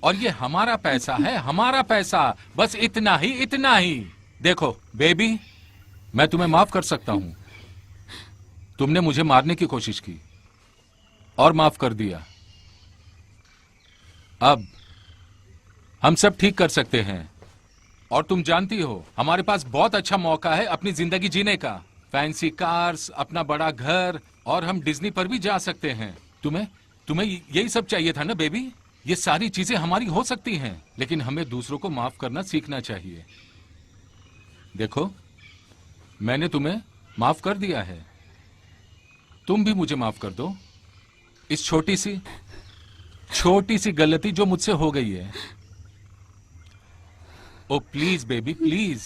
और ये हमारा पैसा है, हमारा पैसा, बस इतना ही, इतना ही। देखो बेबी, मैं तुम्हें माफ कर सकता हूं। तुमने मुझे मारने की कोशिश की और माफ कर दिया। अब हम सब ठीक कर सकते हैं। और तुम जानती हो हमारे पास बहुत अच्छा मौका है अपनी जिंदगी जीने का। फैंसी कार्स, अपना बड़ा घर, और हम डिज्नी पर भी जा सकते हैं। तुम्हें यही सब चाहिए था ना बेबी? ये सारी चीजें हमारी हो सकती हैं, लेकिन हमें दूसरों को माफ करना सीखना चाहिए। देखो मैंने तुम्हें माफ कर दिया है, तुम भी मुझे माफ कर दो इस छोटी सी गलती जो मुझसे हो गई है। Oh please baby, please.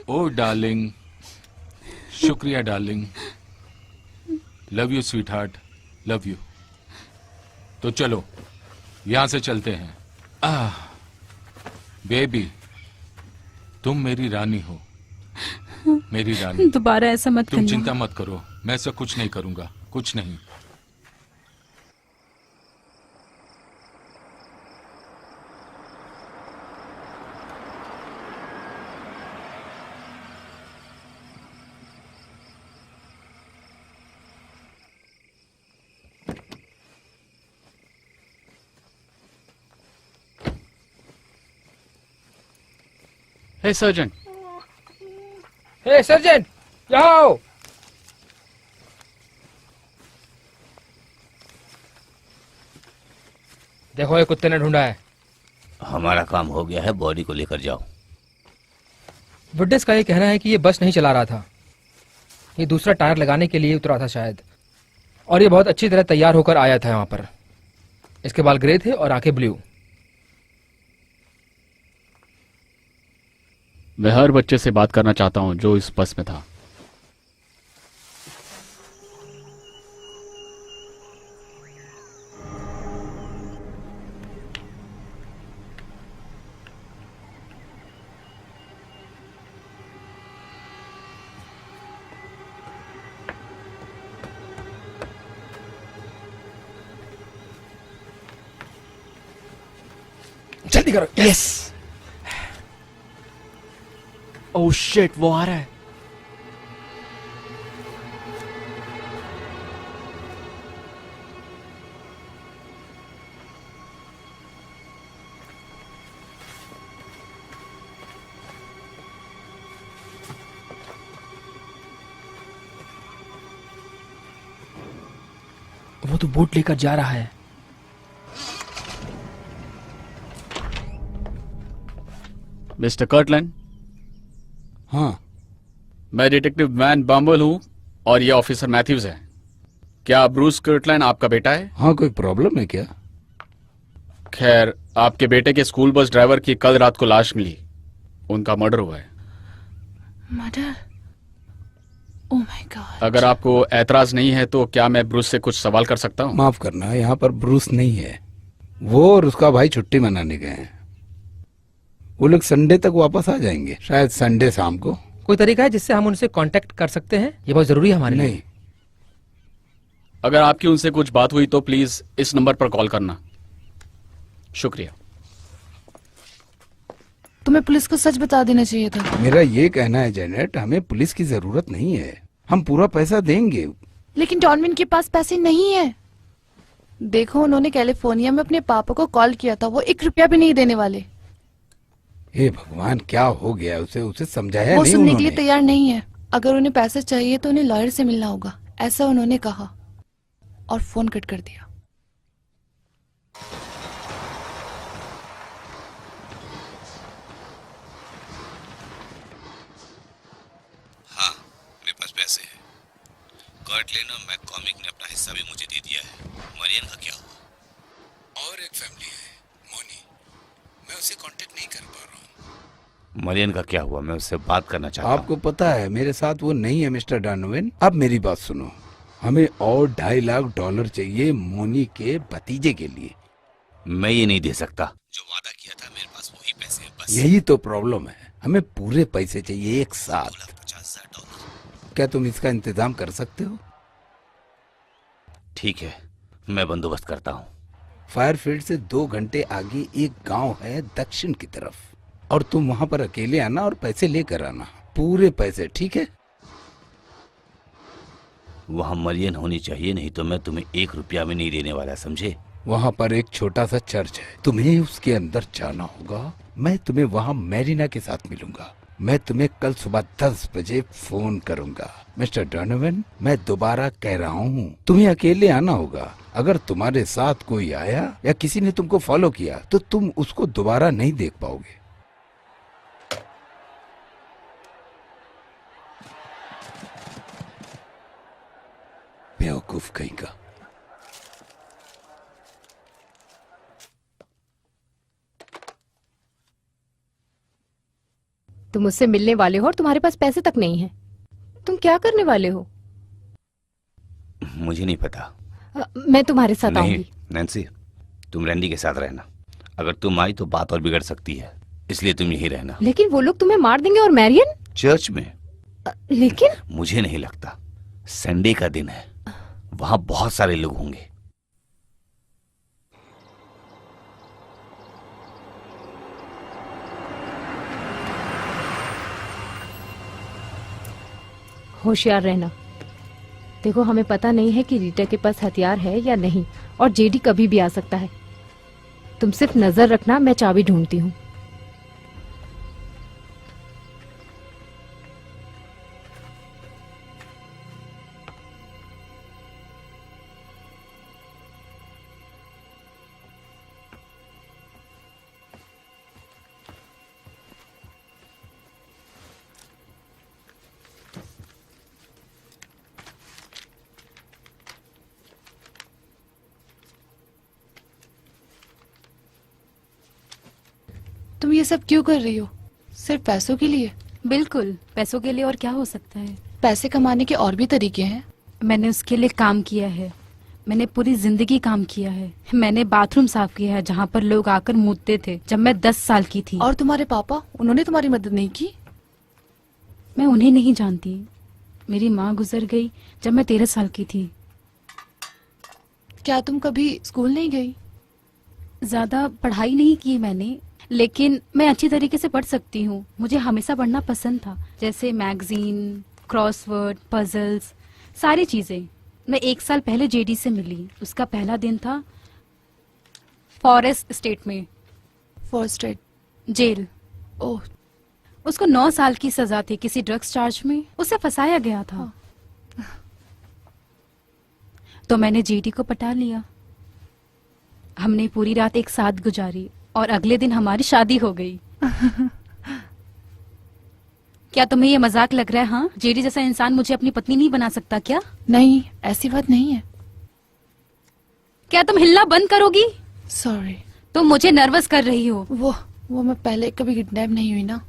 Oh darling, शुक्रिया darling, love you sweetheart, love you. तो चलो यहां से चलते हैं। बेबी तुम मेरी रानी हो, मेरी रानी। दोबारा ऐसा मत तुम करना। चिंता मत करो, मैं ऐसा कुछ नहीं करूंगा, कुछ नहीं। हे सर्जन, हे सर्जन, यहाँ आओ। देखो ये कुत्ते ने ढूंढा है। हमारा काम हो गया है, बॉडी को लेकर जाओ। विटनेस का ये कहना है कि ये बस नहीं चला रहा था, ये दूसरा टायर लगाने के लिए उतरा था शायद, और ये बहुत अच्छी तरह तैयार होकर आया था यहाँ पर। इसके बाल ग्रे थे और आंखें ब्लू। मैं हर बच्चे से बात करना चाहता हूं जो इस बस में था। जल्दी करो। यस। ओह शिट, वो आ रहा है। वो तो बोट लेकर जा रहा है। Mister Kirtland. हाँ, मैं डिटेक्टिव वैन बम्बल हूं और ये ऑफिसर मैथ्यूज है। क्या ब्रूस कर्टलैंड आपका बेटा है? हाँ, कोई प्रॉब्लम है क्या? खैर, आपके बेटे के स्कूल बस ड्राइवर की कल रात को लाश मिली, उनका मर्डर हुआ है। मर्डर? Oh my God. अगर आपको ऐतराज नहीं है तो क्या मैं ब्रूस से कुछ सवाल कर सकता हूँ? माफ करना, यहाँ पर ब्रूस नहीं है। वो और उसका भाई छुट्टी मनाने गए हैं। वो लोग संडे तक वापस आ जाएंगे, शायद संडे शाम को। कोई तरीका है जिससे हम उनसे कांटेक्ट कर सकते हैं? ये बहुत जरूरी है हमारे लिए। नहीं, अगर आपकी उनसे कुछ बात हुई तो प्लीज इस नंबर पर कॉल करना। शुक्रिया। तुम्हें पुलिस को सच बता देना चाहिए था। मेरा ये कहना है जेनेट, हमें पुलिस की जरूरत नहीं है। हम पूरा पैसा देंगे। लेकिन डॉनविन के पास पैसे नहीं है। देखो, उन्होंने कैलिफोर्निया में अपने पापा को कॉल किया था, वो 1 रुपया भी नहीं देने वाले। हे भगवान, क्या हो गया? उसे समझाया वो नहीं सुनने के लिए उन्होंने? तैयार नहीं है। अगर उन्हें पैसे चाहिए तो उन्हें लॉयर से मिलना होगा। ऐसा उन्होंने कहा और फोन कट कर दिया। हाँ, मेरे पास पैसे हैं। कर्ट लेना मैककॉमिक ने अपना हिस्सा भी मुझे दे दिया है। मरियन का क्या हुआ? और एक फैमिली है, मोनी, मैं उसे कांटेक्ट नहीं कर पा रहा हूँ। मरियन का क्या हुआ? मैं उससे बात करना चाहता हूँ। आपको पता है मेरे साथ वो नहीं है मिस्टर डॉनोवन। अब मेरी बात सुनो, हमें और $2.5 लाख चाहिए मोनी के भतीजे के लिए। मैं ये नहीं दे सकता। जो वादा किया था मेरे पास वही पैसे हैं बस। यही तो प्रॉब्लम है, हमें पूरे पैसे चाहिए एक साथ। $2,50,000। क्या तुम इसका इंतजाम कर सकते हो? ठीक है, मैं बंदोबस्त करता हूँ। फायरफील्ड से 2 घंटे आगे एक गांव है दक्षिण की तरफ, और तुम वहां पर अकेले आना और पैसे लेकर आना, पूरे पैसे, ठीक है? वहाँ मरियन होनी चाहिए, नहीं तो मैं तुम्हें 1 रुपया भी नहीं देने वाला, समझे? वहां पर एक छोटा सा चर्च है, तुम्हें उसके अंदर जाना होगा। मैं तुम्हें वहां मैरिना के साथ मिलूंगा। मैं तुम्हें कल सुबह 10 बजे फोन करूंगा। मिस्टर डॉनोवन, मैं दोबारा कह रहा हूँ, तुम्हें अकेले आना होगा। अगर तुम्हारे साथ कोई आया या किसी ने तुमको फॉलो किया तो तुम उसको दोबारा नहीं देख पाओगे। बेवकूफ कहीं का। तुम मुझसे मिलने वाले हो और तुम्हारे पास पैसे तक नहीं है। तुम क्या करने वाले हो? मुझे नहीं पता। मैं तुम्हारे साथ नहीं आऊंगी। नैन्सी, तुम रैंडी के साथ रहना। अगर तुम आई तो बात और बिगड़ सकती है, इसलिए तुम यहीं रहना। लेकिन वो लोग तुम्हें मार देंगे। और मैरियन? चर्च में? लेकिन मुझे नहीं लगता। संडे का दिन है, वहां बहुत सारे लोग होंगे। होशियार रहना। देखो, हमें पता नहीं है कि रीटा के पास हथियार है या नहीं, और जेडी कभी भी आ सकता है। तुम सिर्फ नजर रखना, मैं चाबी ढूंढती हूँ। तुम ये सब क्यों कर रही हो? सिर्फ पैसों के लिए? बिल्कुल, पैसों के लिए और क्या हो सकता है। पैसे कमाने के और भी तरीके हैं। मैंने उसके लिए काम किया है। मैंने पूरी जिंदगी काम किया है। मैंने बाथरूम साफ किया है जहाँ पर लोग आकर मूतते थे जब मैं 10 साल की थी। और तुम्हारे पापा, उन्होंने तुम्हारी मदद नहीं की? मैं उन्हें नहीं जानती। मेरी माँ गुजर गई जब मैं 13 साल की थी। क्या तुम कभी स्कूल नहीं गई? ज्यादा पढ़ाई नहीं की मैंने, लेकिन मैं अच्छी तरीके से पढ़ सकती हूँ। मुझे हमेशा पढ़ना पसंद था, जैसे मैगजीन, क्रॉसवर्ड, पजल्स, सारी चीजें। मैं 1 साल पहले जेडी से मिली। उसका पहला दिन था फॉरेस्ट स्टेट में, फॉरेस्ट स्टेट जेल। ओह, उसको 9 साल की सजा थी किसी ड्रग्स चार्ज में। उसे फंसाया गया था। तो मैंने जेडी को पटा लिया। हमने पूरी रात एक साथ गुजारी और अगले दिन हमारी शादी हो गई। क्या तुम्हें ये मजाक लग रहा है? हाँ, जेडी जैसा इंसान मुझे अपनी पत्नी नहीं बना सकता क्या? नहीं, ऐसी बात नहीं है। क्या तुम हिलना बंद करोगी? सॉरी। तुम मुझे नर्वस कर रही हो। वो मैं पहले कभी किडनैप नहीं हुई ना।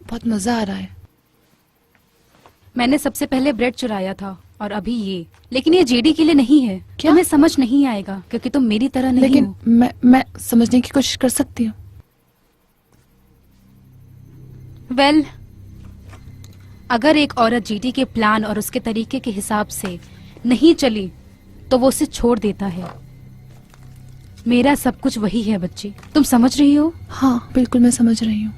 बहुत मजा आ रहा है। मैंने सबसे पहले ब्रेड चुराया था और अभी ये। लेकिन ये जेडी के लिए नहीं है। क्या? तुम्हें समझ नहीं आएगा क्योंकि तुम मेरी तरह नहीं लेकिन हो। मैं समझने की कोशिश कर सकती हूँ। वेल, अगर एक औरत जेडी के प्लान और उसके तरीके के हिसाब से नहीं चली तो वो उसे छोड़ देता है। मेरा सब कुछ वही है बच्ची। तुम समझ रही हो? हाँ, बिल्कुल मैं समझ रही हूँ।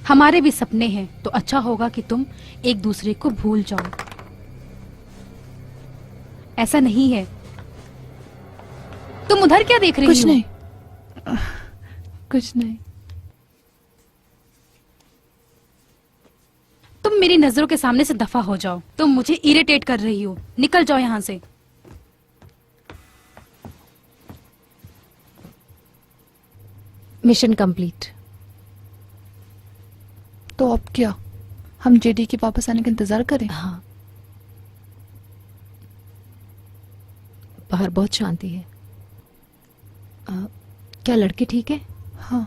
हमारे भी सपने हैं, तो अच्छा होगा कि तुम एक दूसरे को भूल जाओ। ऐसा नहीं है। तुम उधर क्या देख रही हो? कुछ नहीं, कुछ नहीं। तुम तुम मेरी नजरों के सामने से दफा हो जाओ। तुम मुझे इरिटेट कर रही हो, निकल जाओ यहाँ से। Mission complete. तो अब क्या, हम जेडी के वापस आने का इंतजार करें? हाँ, बाहर बहुत शांति है। क्या लड़के ठीक है? हाँ।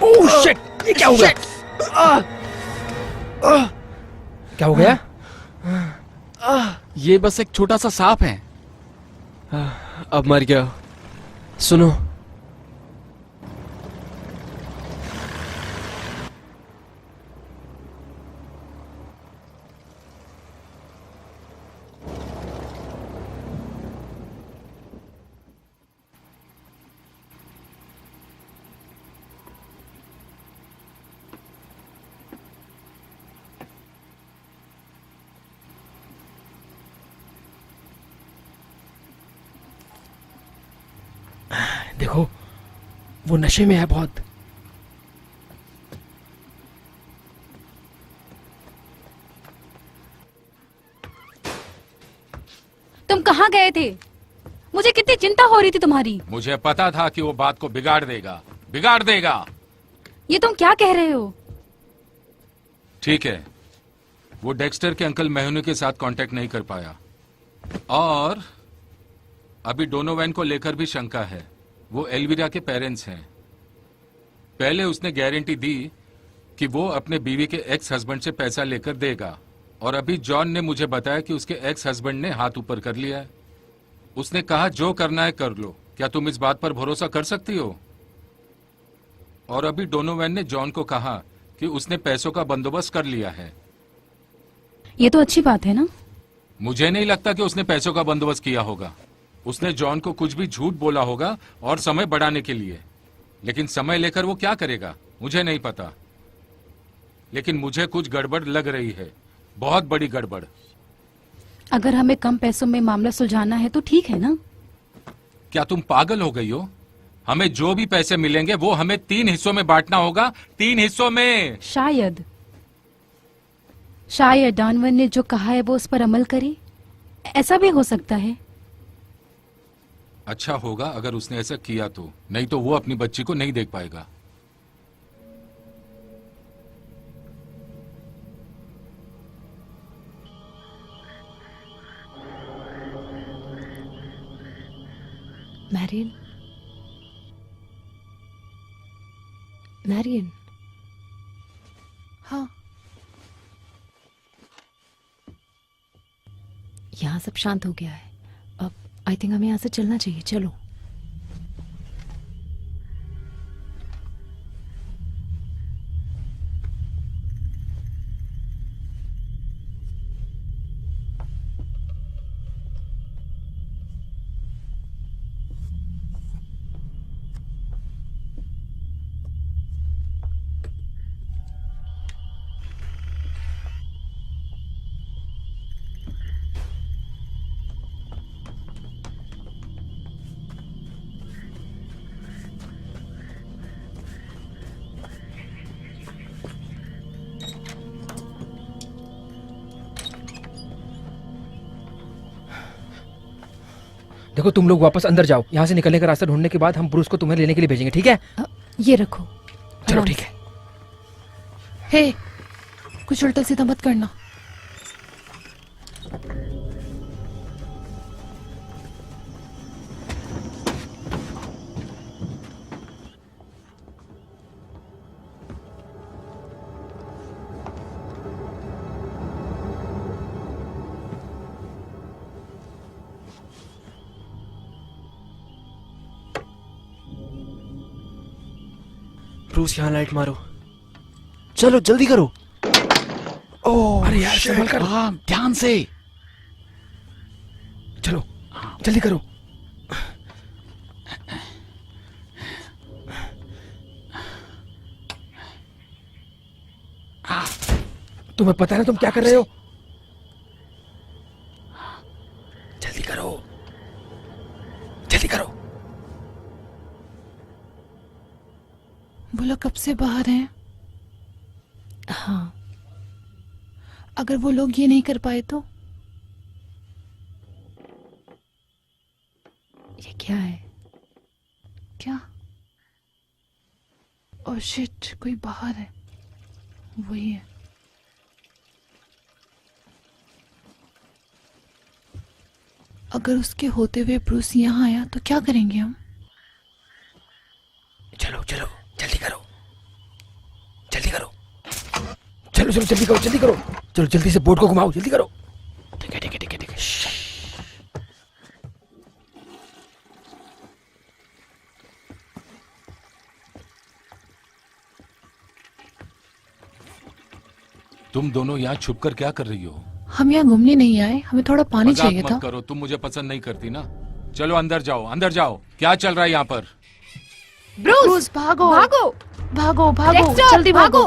ओह शिट, ये क्या हो गया? क्या हो गया? ये बस एक छोटा सा सांप है। अब मर गया। सुनो, देखो, वो नशे में है बहुत। तुम कहाँ गए थे? मुझे कितनी चिंता हो रही थी तुम्हारी। मुझे पता था कि वो बात को बिगाड़ देगा, बिगाड़ देगा। ये तुम क्या कह रहे हो? ठीक है, वो डेक्स्टर के अंकल मेहुनी के साथ कांटेक्ट नहीं कर पाया, और अभी डोनोवैन को लेकर भी शंका है। वो एल्विरा के पेरेंट्स हैं। पहले उसने गारंटी दी कि वो अपने बीवी के एक्स हस्बैंड से पैसा लेकर देगा, और अभी जॉन ने मुझे बताया कि उसके एक्स हस्बैंड ने हाथ ऊपर कर लिया है। उसने कहा जो करना है कर लो। क्या तुम इस बात पर भरोसा कर सकती हो? और अभी डोनोवैन ने जॉन को कहा कि उसने पैसों का बंदोबस्त कर लिया है। ये तो अच्छी बात है ना। मुझे नहीं लगता कि उसने पैसों का बंदोबस्त किया होगा। उसने जॉन को कुछ भी झूठ बोला होगा, और समय बढ़ाने के लिए। लेकिन समय लेकर वो क्या करेगा मुझे नहीं पता, लेकिन मुझे कुछ गड़बड़ लग रही है, बहुत बड़ी गड़बड़। अगर हमें कम पैसों में मामला सुलझाना है तो ठीक है ना। क्या तुम पागल हो गई हो? हमें जो भी पैसे मिलेंगे वो हमें 3 हिस्सों में बांटना होगा, 3 हिस्सों में। शायद डॉनवन ने जो कहा है वो उस पर अमल करे। ऐसा भी हो सकता है। अच्छा होगा अगर उसने ऐसा किया तो, नहीं तो वो अपनी बच्ची को नहीं देख पाएगा। Marion, Marion. हाँ। यहाँ सब शांत हो गया है। अब आई थिंक हमें यहाँ से चलना चाहिए। चलो। देखो तुम लोग वापस अंदर जाओ, यहाँ से निकलने का रास्ता ढूंढने के बाद हम ब्रूस को तुम्हें लेने के लिए भेजेंगे, ठीक है? ये रखो। चलो आराम ठीक से। है। हे, कुछ उल्टा सीधा मत करना। ब्रूस यहाँ लाइट मारो, चलो जल्दी करो। ओह अरे यार, संभल कर। हाँ ध्यान से। चलो जल्दी करो। तुम्हें पता है ना तुम क्या कर रहे हो? जल्दी करो, जल्दी करो। वो लोग कब से बाहर हैं? हाँ, अगर वो लोग ये नहीं कर पाए तो? ये क्या है? क्या? ओह शिट, कोई बाहर है। वही है। अगर उसके होते हुए ब्रूस यहाँ आया तो क्या करेंगे हम? चलो चलो जल्दी करो, जल्दी करो। चलो चलो जल्दी करो, जल्दी करो। चलो जल्दी से बोट को घुमाओ, जल्दी करो। ठीक है ठीक है ठीक है ठीक है। तुम दोनों यहाँ छुपकर क्या कर रही हो? हम यहाँ घूमने नहीं आए, हमें थोड़ा पानी मजाक चाहिए मत था। करो, तुम मुझे पसंद नहीं करती ना। चलो अंदर जाओ, अंदर जाओ। क्या चल रहा है यहाँ पर? ब्रूस भागो भागो, भागो भागो, डेक्स्टर, जल्दी भागो।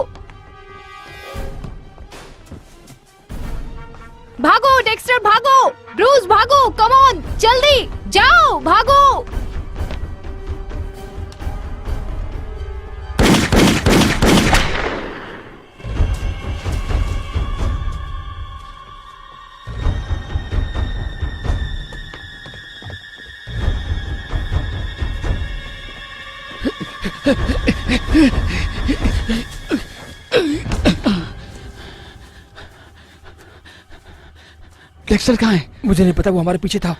भागो डेक्स्टर भागो, ब्रूस भागो, कम ऑन, जल्दी जाओ, भागो। डेक्स्टर कहाँ है? मुझे नहीं पता, वो हमारे पीछे था।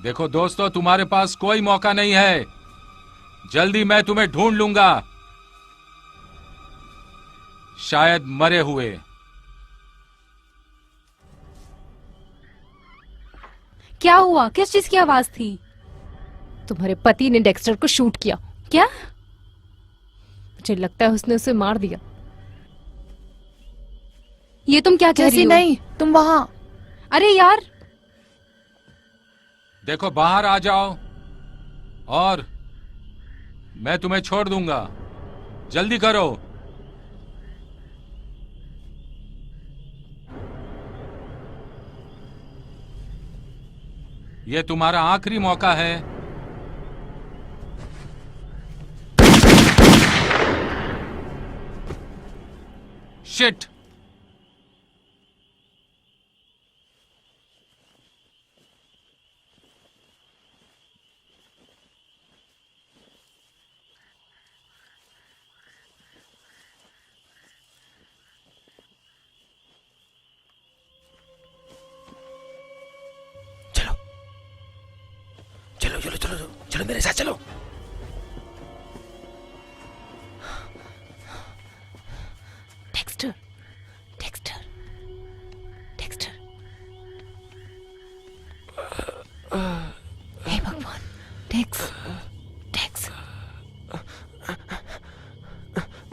देखो दोस्तों, तुम्हारे पास कोई मौका नहीं है। जल्दी मैं तुम्हें ढूंढ लूंगा, शायद मरे हुए। क्या हुआ? किस चीज की आवाज थी? तुम्हारे पति ने डेक्स्टर को शूट किया। क्या? मुझे लगता है उसने उसे मार दिया। ये तुम क्या कह रही जैसी हो? नहीं, तुम वहां। अरे यार, देखो बाहर आ जाओ और मैं तुम्हें छोड़ दूंगा। जल्दी करो। ये तुम्हारा आखिरी मौका है। शिट। चलो चलो चलो चलो चलो मेरे साथ चलो। Dexter, Dexter, Dexter. हे भगवान, डेक्स, डेक्स।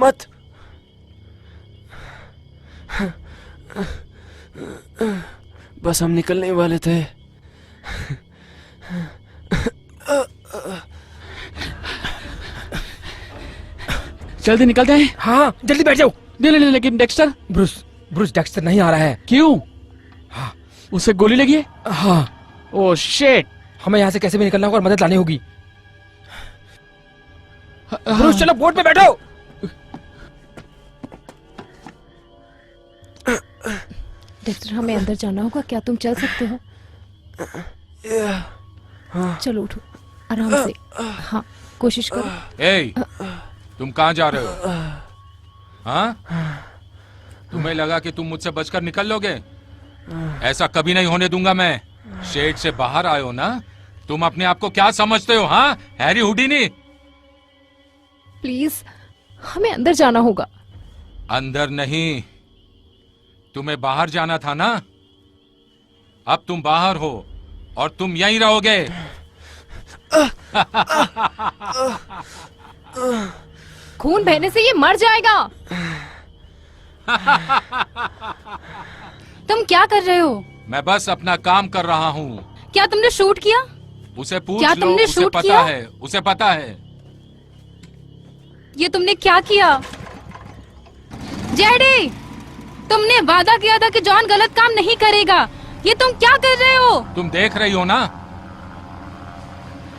मत। बस हम निकलने वाले थे। जल्दी निकलते हैं। हाँ जल्दी बैठ जाओ। नहीं नहीं नहीं, लेकिन डेक्स्टर। ब्रूस ब्रूस डेक्स्टर नहीं आ रहा है। क्यों? हाँ उसे गोली लगी है? हाँ। Oh shit. हमें यहाँ से कैसे भी निकलना होगा और मदद लानी होगी। ब्रूस चलो बोट पे बैठो। डेक्स्टर हमें अंदर जाना होगा, क्या तुम चल सकते हो? चलो उठो आराम से। हाँ कोशिश करो। ए, तुम कहाँ जा रहे हो? हाँ? तुम्हें लगा कि तुम मुझसे बचकर निकल लोगे? ऐसा कभी नहीं होने दूंगा मैं। शेड से बाहर आए हो ना? तुम अपने आप को क्या समझते हो? हाँ, हैरी हुडीनी? प्लीज हमें अंदर जाना होगा। अंदर नहीं, तुम्हें बाहर जाना था ना? अब तुम बाहर हो और तुम यहीं रहोगे। खून बहने से ये मर जाएगा। तुम क्या कर रहे हो? मैं बस अपना काम कर रहा हूँ। क्या तुमने शूट किया? उसे पूछ क्या लो, तुमने उसे शूट पता किया? है, उसे पता है। ये तुमने क्या किया? जेडी, तुमने वादा किया था कि जॉन गलत काम नहीं करेगा। ये तुम क्या कर रहे हो? तुम देख रही हो ना?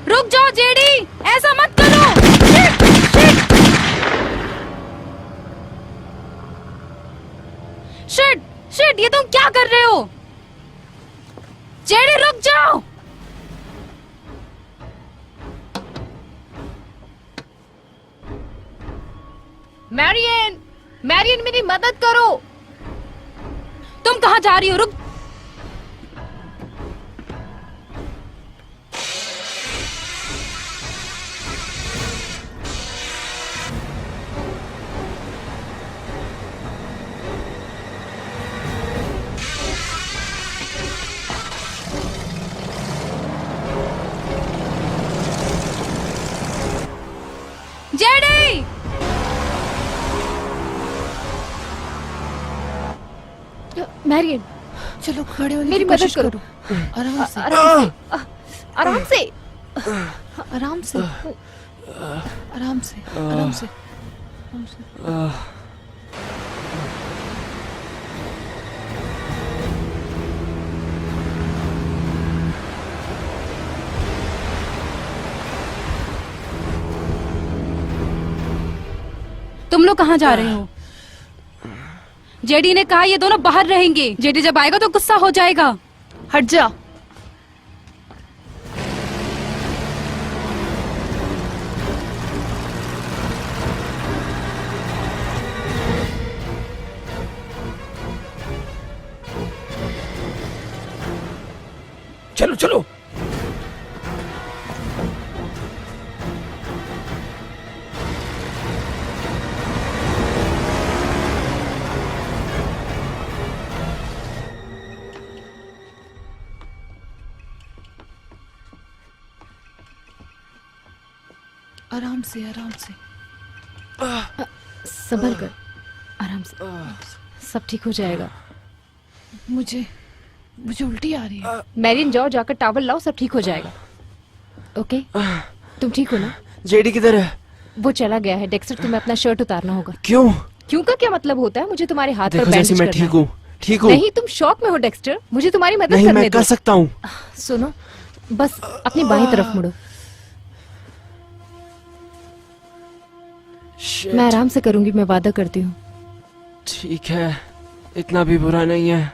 रुक जाओ जेडी, ऐसा मत करो। शिट, शिट, ये तुम क्या कर रहे हो? जेडी रुक जाओ। मैरियन, मैरियन मेरी मदद करो। तुम कहाँ जा रही हो? रुक। जेडी, मैरियन चलो खड़े होने मेरी की मदद कोशिश करो। आराम से। आराम से। आराम से। आराम से। आराम से। आराम से। तुम लोग कहाँ जा रहे हो? जेडी ने कहा ये दोनों बाहर रहेंगे। जेडी जब आएगा तो गुस्सा हो जाएगा। हट जा। चलो चलो। आराम से। आराम से। संभल कर, आराम से, सब ठीक हो जाएगा। मुझे उल्टी आ रही है। मैरियन जाओ, जाकर टावल लाओ, सब ठीक हो जाएगा। ओके, तुम ठीक हो ना? जेडी किधर है? वो चला गया है। डेक्स्टर तुम्हें अपना शर्ट उतारना होगा। क्यों? क्यों का क्या मतलब होता है? मुझे तुम्हारे हाथ पर देखो बैंडेज जैसे मैं करना ठीक है। हूँ, ठीक हूँ। नहीं, तुम शॉक में हो डेक्स्टर। मुझे तुम्हारी मदद नहीं, करने मैं दो। कर सकता हूँ। सुनो, बस अपनी बाईं तरफ मुड़ो। मैं आराम से करूंगी, मैं वादा करती हूँ। ठीक है, इतना भी बुरा नहीं है।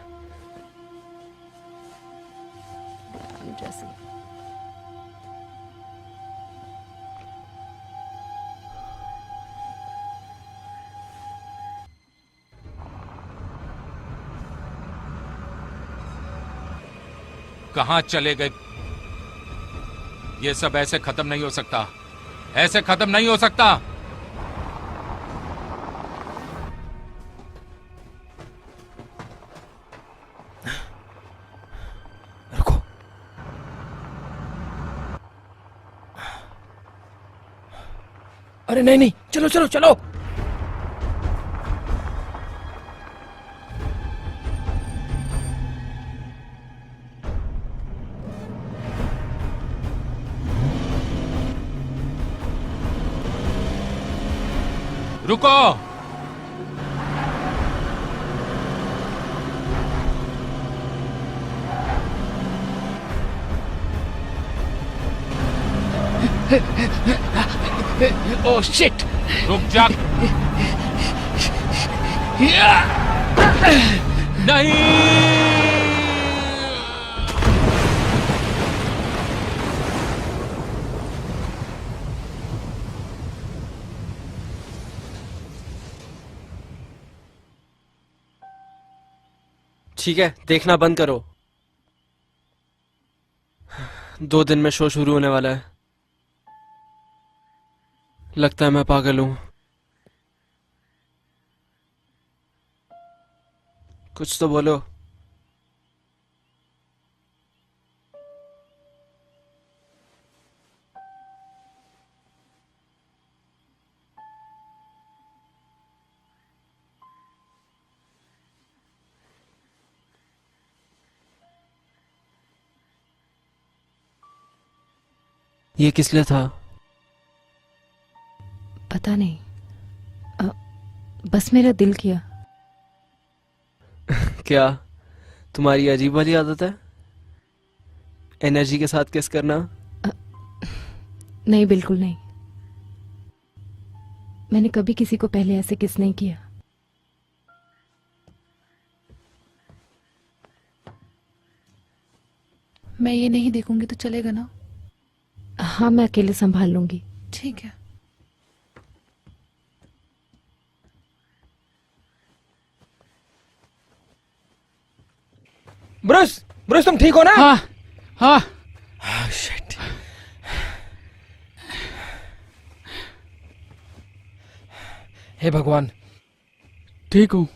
कहाँ चले गए? ये सब ऐसे खत्म नहीं हो सकता। ऐसे खत्म नहीं हो सकता। रुको। अरे नहीं नहीं, चलो चलो चलो। रुको। Oh shit! रुक जा। नहीं। ठीक है, देखना बंद करो। 2 दिन में शो शुरू होने वाला है। लगता है मैं पागल हूं। कुछ तो बोलो। ये किस लिए था? पता नहीं, बस मेरा दिल किया। क्या तुम्हारी अजीब वाली आदत है एनर्जी के साथ किस करना? नहीं, बिल्कुल नहीं। मैंने कभी किसी को पहले ऐसे किस नहीं किया। मैं ये नहीं देखूंगी तो चलेगा ना? हाँ, मैं अकेले संभाल लूंगी। ठीक है। ब्रूस, ब्रूस तुम ठीक हो ना? हाँ हाँ। शिट। हे भगवान। ठीक हूँ।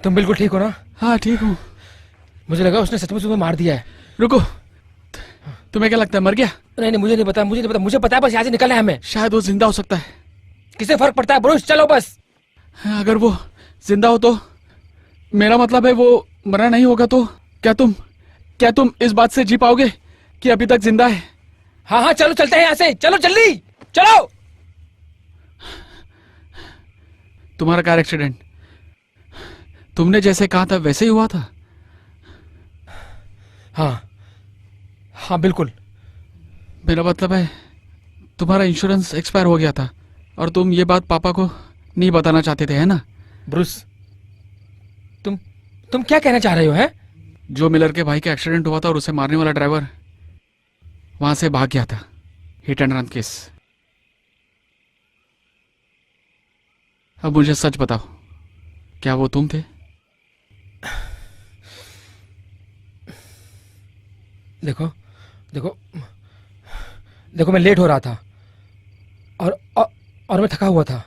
तुम बिल्कुल ठीक हो ना? हाँ ठीक हूँ। मुझे लगा उसने सचमुच तुम्हें मार दिया है। रुको, तुम्हें क्या लगता है मर गया? नहीं नहीं, मुझे नहीं पता, मुझे नहीं पता, मुझे पता है बस यहाँ से निकलना है हमें। शायद वो जिंदा हो सकता है। किसे फर्क पड़ता है ब्रूस, चलो बस। अगर वो जिंदा हो तो मेरा मतलब है वो मरा नहीं होगा तो क्या तुम इस बात से जी पाओगे कि अभी तक जिंदा है? हाँ हाँ चलो चलते हैं यहाँ से, चलो जल्दी चलो। तुम्हारा कार एक्सीडेंट तुमने जैसे कहा था वैसे ही हुआ था? हाँ हाँ बिल्कुल। मेरा मतलब है तुम्हारा इंश्योरेंस एक्सपायर हो गया था और तुम ये बात पापा को नहीं बताना चाहते थे, है ना? ब्रूस, तुम क्या कहना चाह रहे हो? हैं? जो मिलर के भाई का एक्सीडेंट हुआ था और उसे मारने वाला ड्राइवर वहां से भाग गया था। Hit and run case. अब मुझे सच बताओ, क्या वो तुम थे? देखो देखो देखो, मैं लेट हो रहा था और मैं थका हुआ था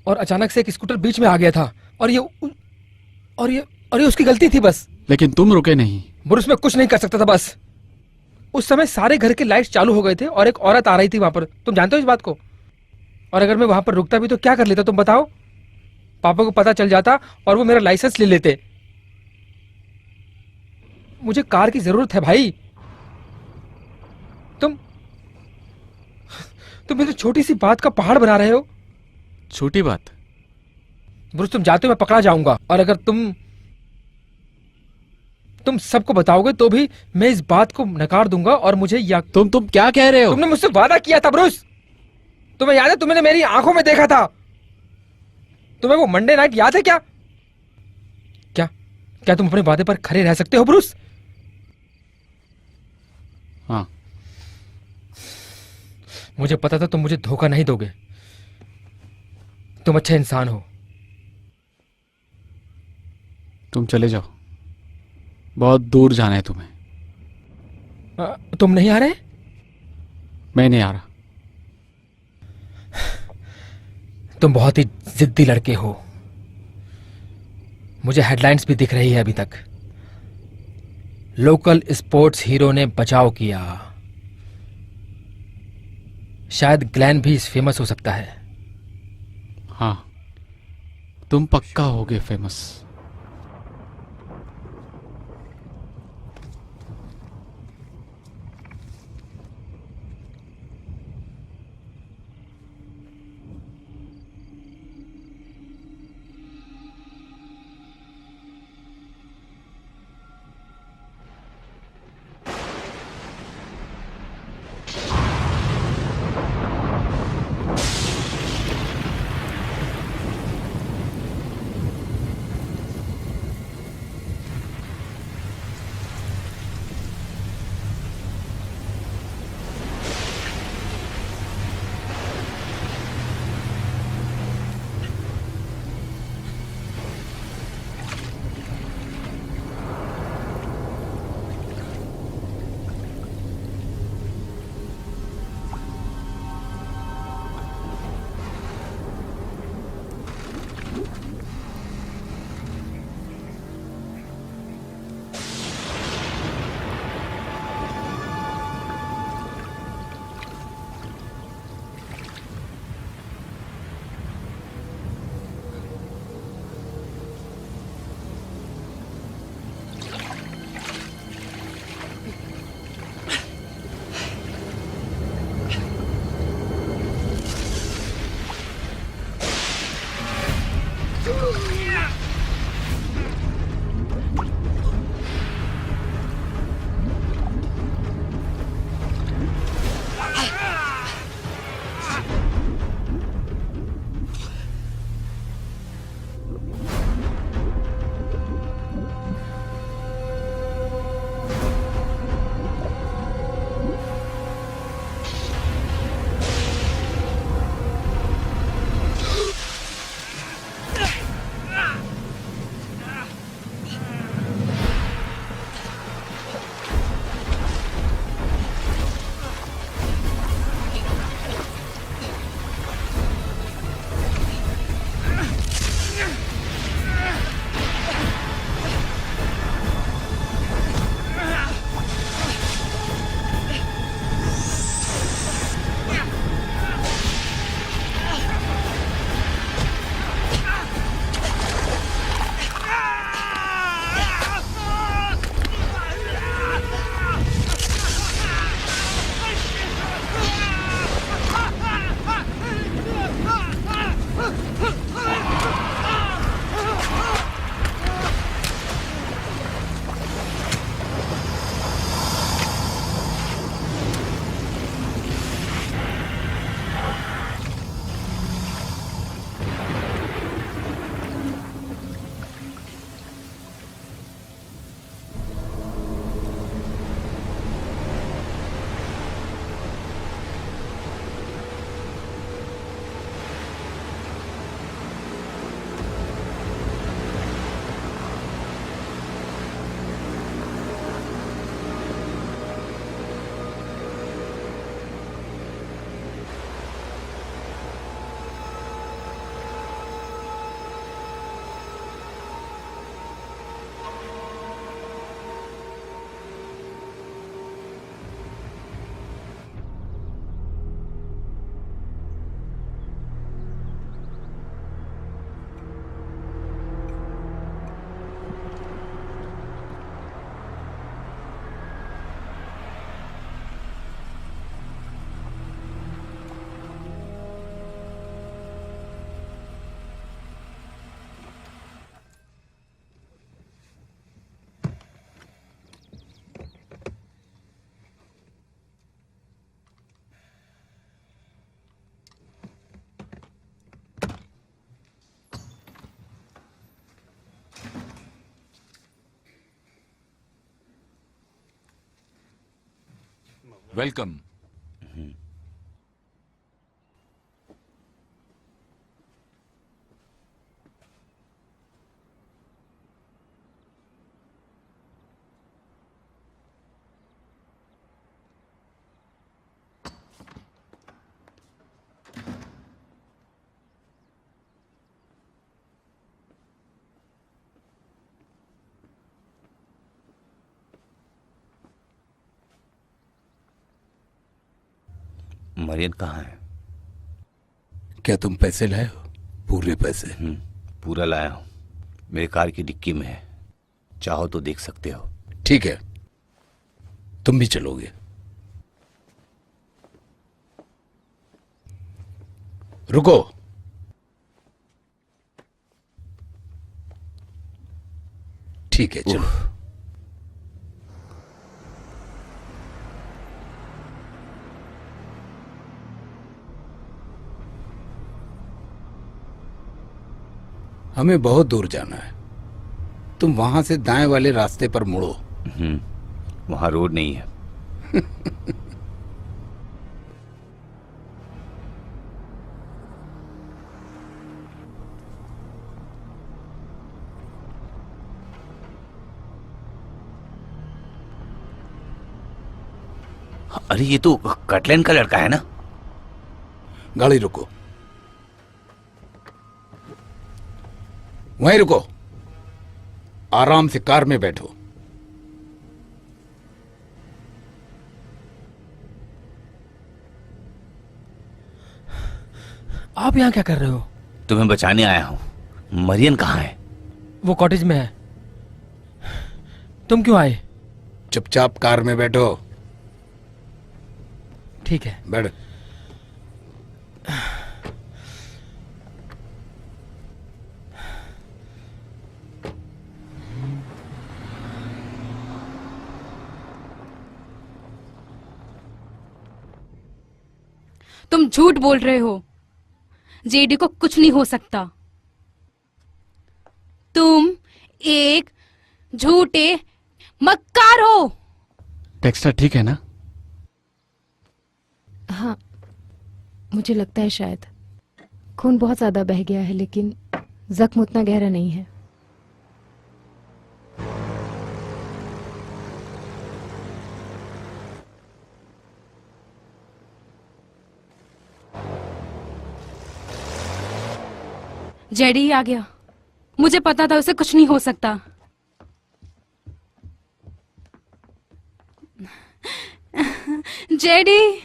और अचानक से एक स्कूटर बीच में आ गया था और ये उसकी गलती थी बस। लेकिन तुम रुके नहीं। ब्रूस, मैं कुछ नहीं कर सकता था बस। उस समय सारे घर के लाइट्स चालू हो गए थे और एक औरत आ रही थी वहां पर, तुम जानते हो इस बात को? और अगर मैं वहां पर रुकता भी तो क्या कर लेता, तुम बताओ? पापा को पता चल जाता और वो मेरा लाइसेंस ले लेते। मुझे कार की जरूरत है भाई। तुम मेरी छोटी सी बात का पहाड़ बना रहे हो। छोटी बात? ब्रूस, तुम जाते हो मैं पकड़ा जाऊंगा और अगर तुम सबको बताओगे तो भी मैं इस बात को नकार दूंगा और मुझे तुम क्या कह रहे हो? तुमने मुझसे वादा किया था ब्रूस, तुम्हें याद है? तुमने मेरी आंखों में देखा था। तुम्हें वो मंडे नाइट याद है क्या? क्या तुम अपने वादे पर खड़े रह सकते हो ब्रूस? हाँ। मुझे पता था तुम मुझे धोखा नहीं दोगे। तुम अच्छे इंसान हो। तुम चले जाओ, बहुत दूर जाना है तुम्हें। तुम नहीं आ रहे? मैं नहीं आ रहा। तुम बहुत ही जिद्दी लड़के हो। मुझे हेडलाइंस भी दिख रही है अभी तक। लोकल स्पोर्ट्स हीरो ने बचाव किया। शायद ग्लेन भी फेमस हो सकता है। हाँ, तुम पक्का होगे फेमस। वेलकम। मरियन कहाँ है? क्या तुम पैसे लाए हो? पूरे पैसे? पूरा लाया हूँ, मेरे कार की डिक्की में है, चाहो तो देख सकते हो। ठीक है, तुम भी चलोगे? रुको, ठीक है चलो। हमें बहुत दूर जाना है, तुम वहां से दाएं वाले रास्ते पर मुड़ो। वहां रोड नहीं है। अरे ये तो कटलैंड का लड़का है ना? गाड़ी रुको, वहीं रुको, आराम से कार में बैठो। आप यहाँ क्या कर रहे हो? तुम्हें बचाने आया हूं। मरियन कहाँ है? वो कॉटेज में है। तुम क्यों आए? चुपचाप कार में बैठो। ठीक है, बैठ। तुम झूठ बोल रहे हो, जेडी को कुछ नहीं हो सकता। तुम एक झूठे मक्कार हो। डेक्स्टर ठीक है ना? हाँ, मुझे लगता है शायद खून बहुत ज्यादा बह गया है, लेकिन जख्म उतना गहरा नहीं है। जेडी आ गया, मुझे पता था उसे कुछ नहीं हो सकता। जेडी,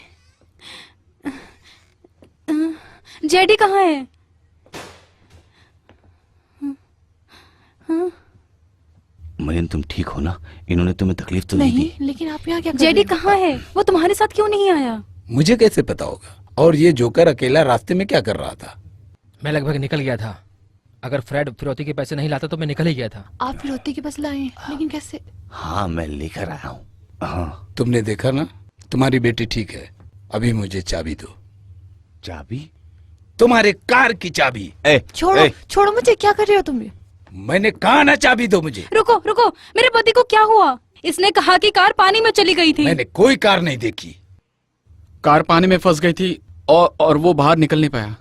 जेडी कहाँ है? मरियन तुम ठीक हो ना? इन्होंने तुम्हें तकलीफ तो नहीं दी? लेकिन आप यहाँ क्या कर जेडी रहे हो? कहाँ है? वो तुम्हारे साथ क्यों नहीं आया? मुझे कैसे पता होगा? और ये जोकर अकेला रास्ते में क्या कर रहा था? मैं लगभग निकल गया था। अगर फ्रेड फिरौती के पैसे नहीं लाता तो मैं निकल ही गया था। आप फिरौती के पास लाए, लेकिन कैसे? हाँ मैं लेकर आया हूँ। हाँ तुमने देखा ना, तुम्हारी बेटी ठीक है। अभी मुझे चाबी दो। चाबी? तुम्हारे कार की चाबी। छोड़ो छोड़ो मुझे, क्या कर रहे हो तुम? मैंने कहा ना चाबी दो मुझे। रुको रुको, मेरे पति को क्या हुआ? इसने कहा कि कार पानी में चली गई थी। मैंने कोई कार नहीं देखी। कार पानी में फंस गई थी और वो बाहर निकल नहीं पाया।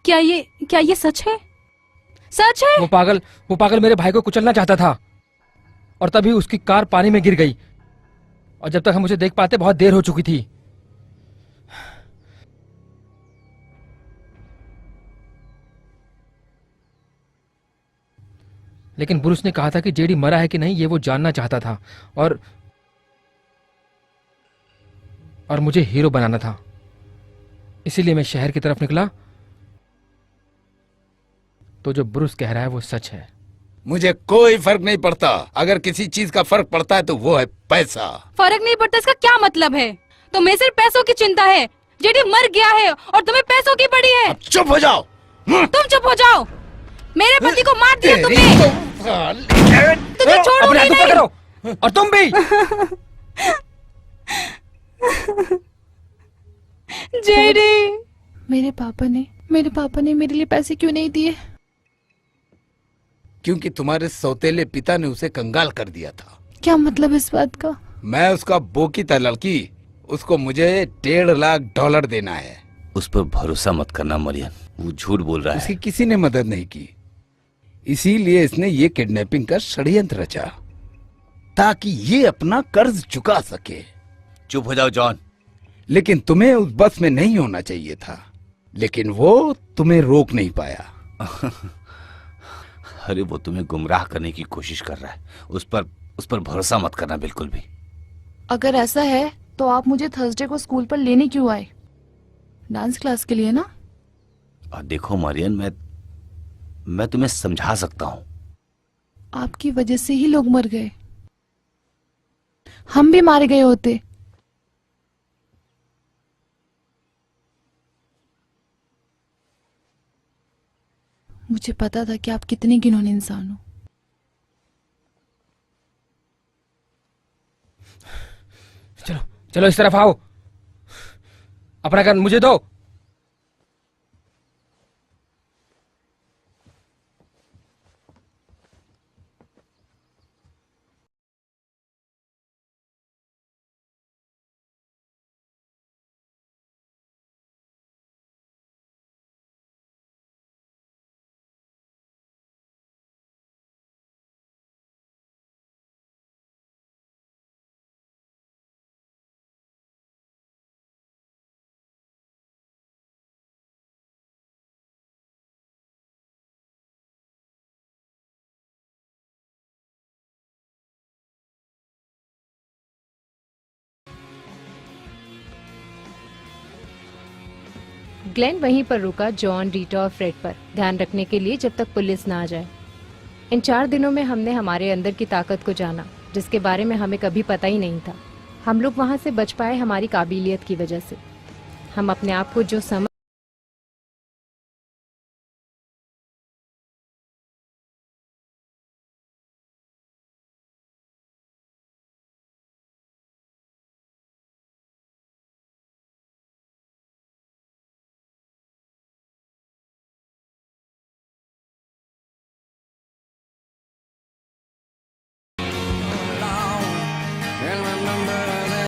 क्या ये सच है? सच है? वो पागल मेरे भाई को कुचलना चाहता था और तभी उसकी कार पानी में गिर गई, और जब तक हम उसे देख पाते बहुत देर हो चुकी थी। लेकिन ब्रूस ने कहा था कि जेडी मरा है कि नहीं ये वो जानना चाहता था, और मुझे हीरो बनाना था। इसीलिए मैं शहर की तरफ निकला। तो जो ब्रूस कह रहा है वो सच है। मुझे कोई फर्क नहीं पड़ता। अगर किसी चीज का फर्क पड़ता है तो वो है पैसा। फर्क नहीं पड़ता इसका क्या मतलब है? तुम्हें सिर्फ पैसों की चिंता है। जेडी मर गया है और तुम्हें पैसों की पड़ी है। अब चुप हो जाओ। तुम चुप हो जाओ। मेरे पति को मार दिया तुमने। तुझे छोड़ूंगी अपने नहीं। करो, और तुम भी। जेडी, मेरे पापा ने मेरे लिए पैसे क्यों नहीं दिए? क्योंकि तुम्हारे सौतेले पिता ने उसे कंगाल कर दिया था। क्या मतलब इस बात का? मैं उसका बोकी था लड़की, उसको मुझे $1.5 लाख देना है। उस पर भरोसा मत करना मरियन, वो झूठ बोल रहा है। उसकी किसी ने मदद नहीं की, इसीलिए इसने ये किडनैपिंग का षड्यंत्र रचा ताकि ये अपना कर्ज चुका सके। चुप हो जाओ जॉन। लेकिन तुम्हें उस बस में नहीं होना चाहिए था, लेकिन वो तुम्हें रोक नहीं पाया। अरे वो तुम्हें गुमराह करने की कोशिश कर रहा है, उस पर भरोसा मत करना बिल्कुल भी। अगर ऐसा है तो आप मुझे थर्सडे को स्कूल पर लेने क्यों आए? डांस क्लास के लिए ना? और देखो मरियन, मैं तुम्हें समझा सकता हूँ। आपकी वजह से ही लोग मर गए, हम भी मारे गए होते। मुझे पता था कि आप कितने घिनौने इंसान हो। चलो चलो इस तरफ आओ, अपना गन मुझे दो। ग्लेन वहीं पर रुका जॉन, रीटा और फ्रेड पर ध्यान रखने के लिए जब तक पुलिस ना आ जाए। इन 4 दिनों में हमने हमारे अंदर की ताकत को जाना, जिसके बारे में हमें कभी पता ही नहीं था। हम लोग वहां से बच पाए हमारी काबिलियत की वजह से। हम अपने आप को जो समझ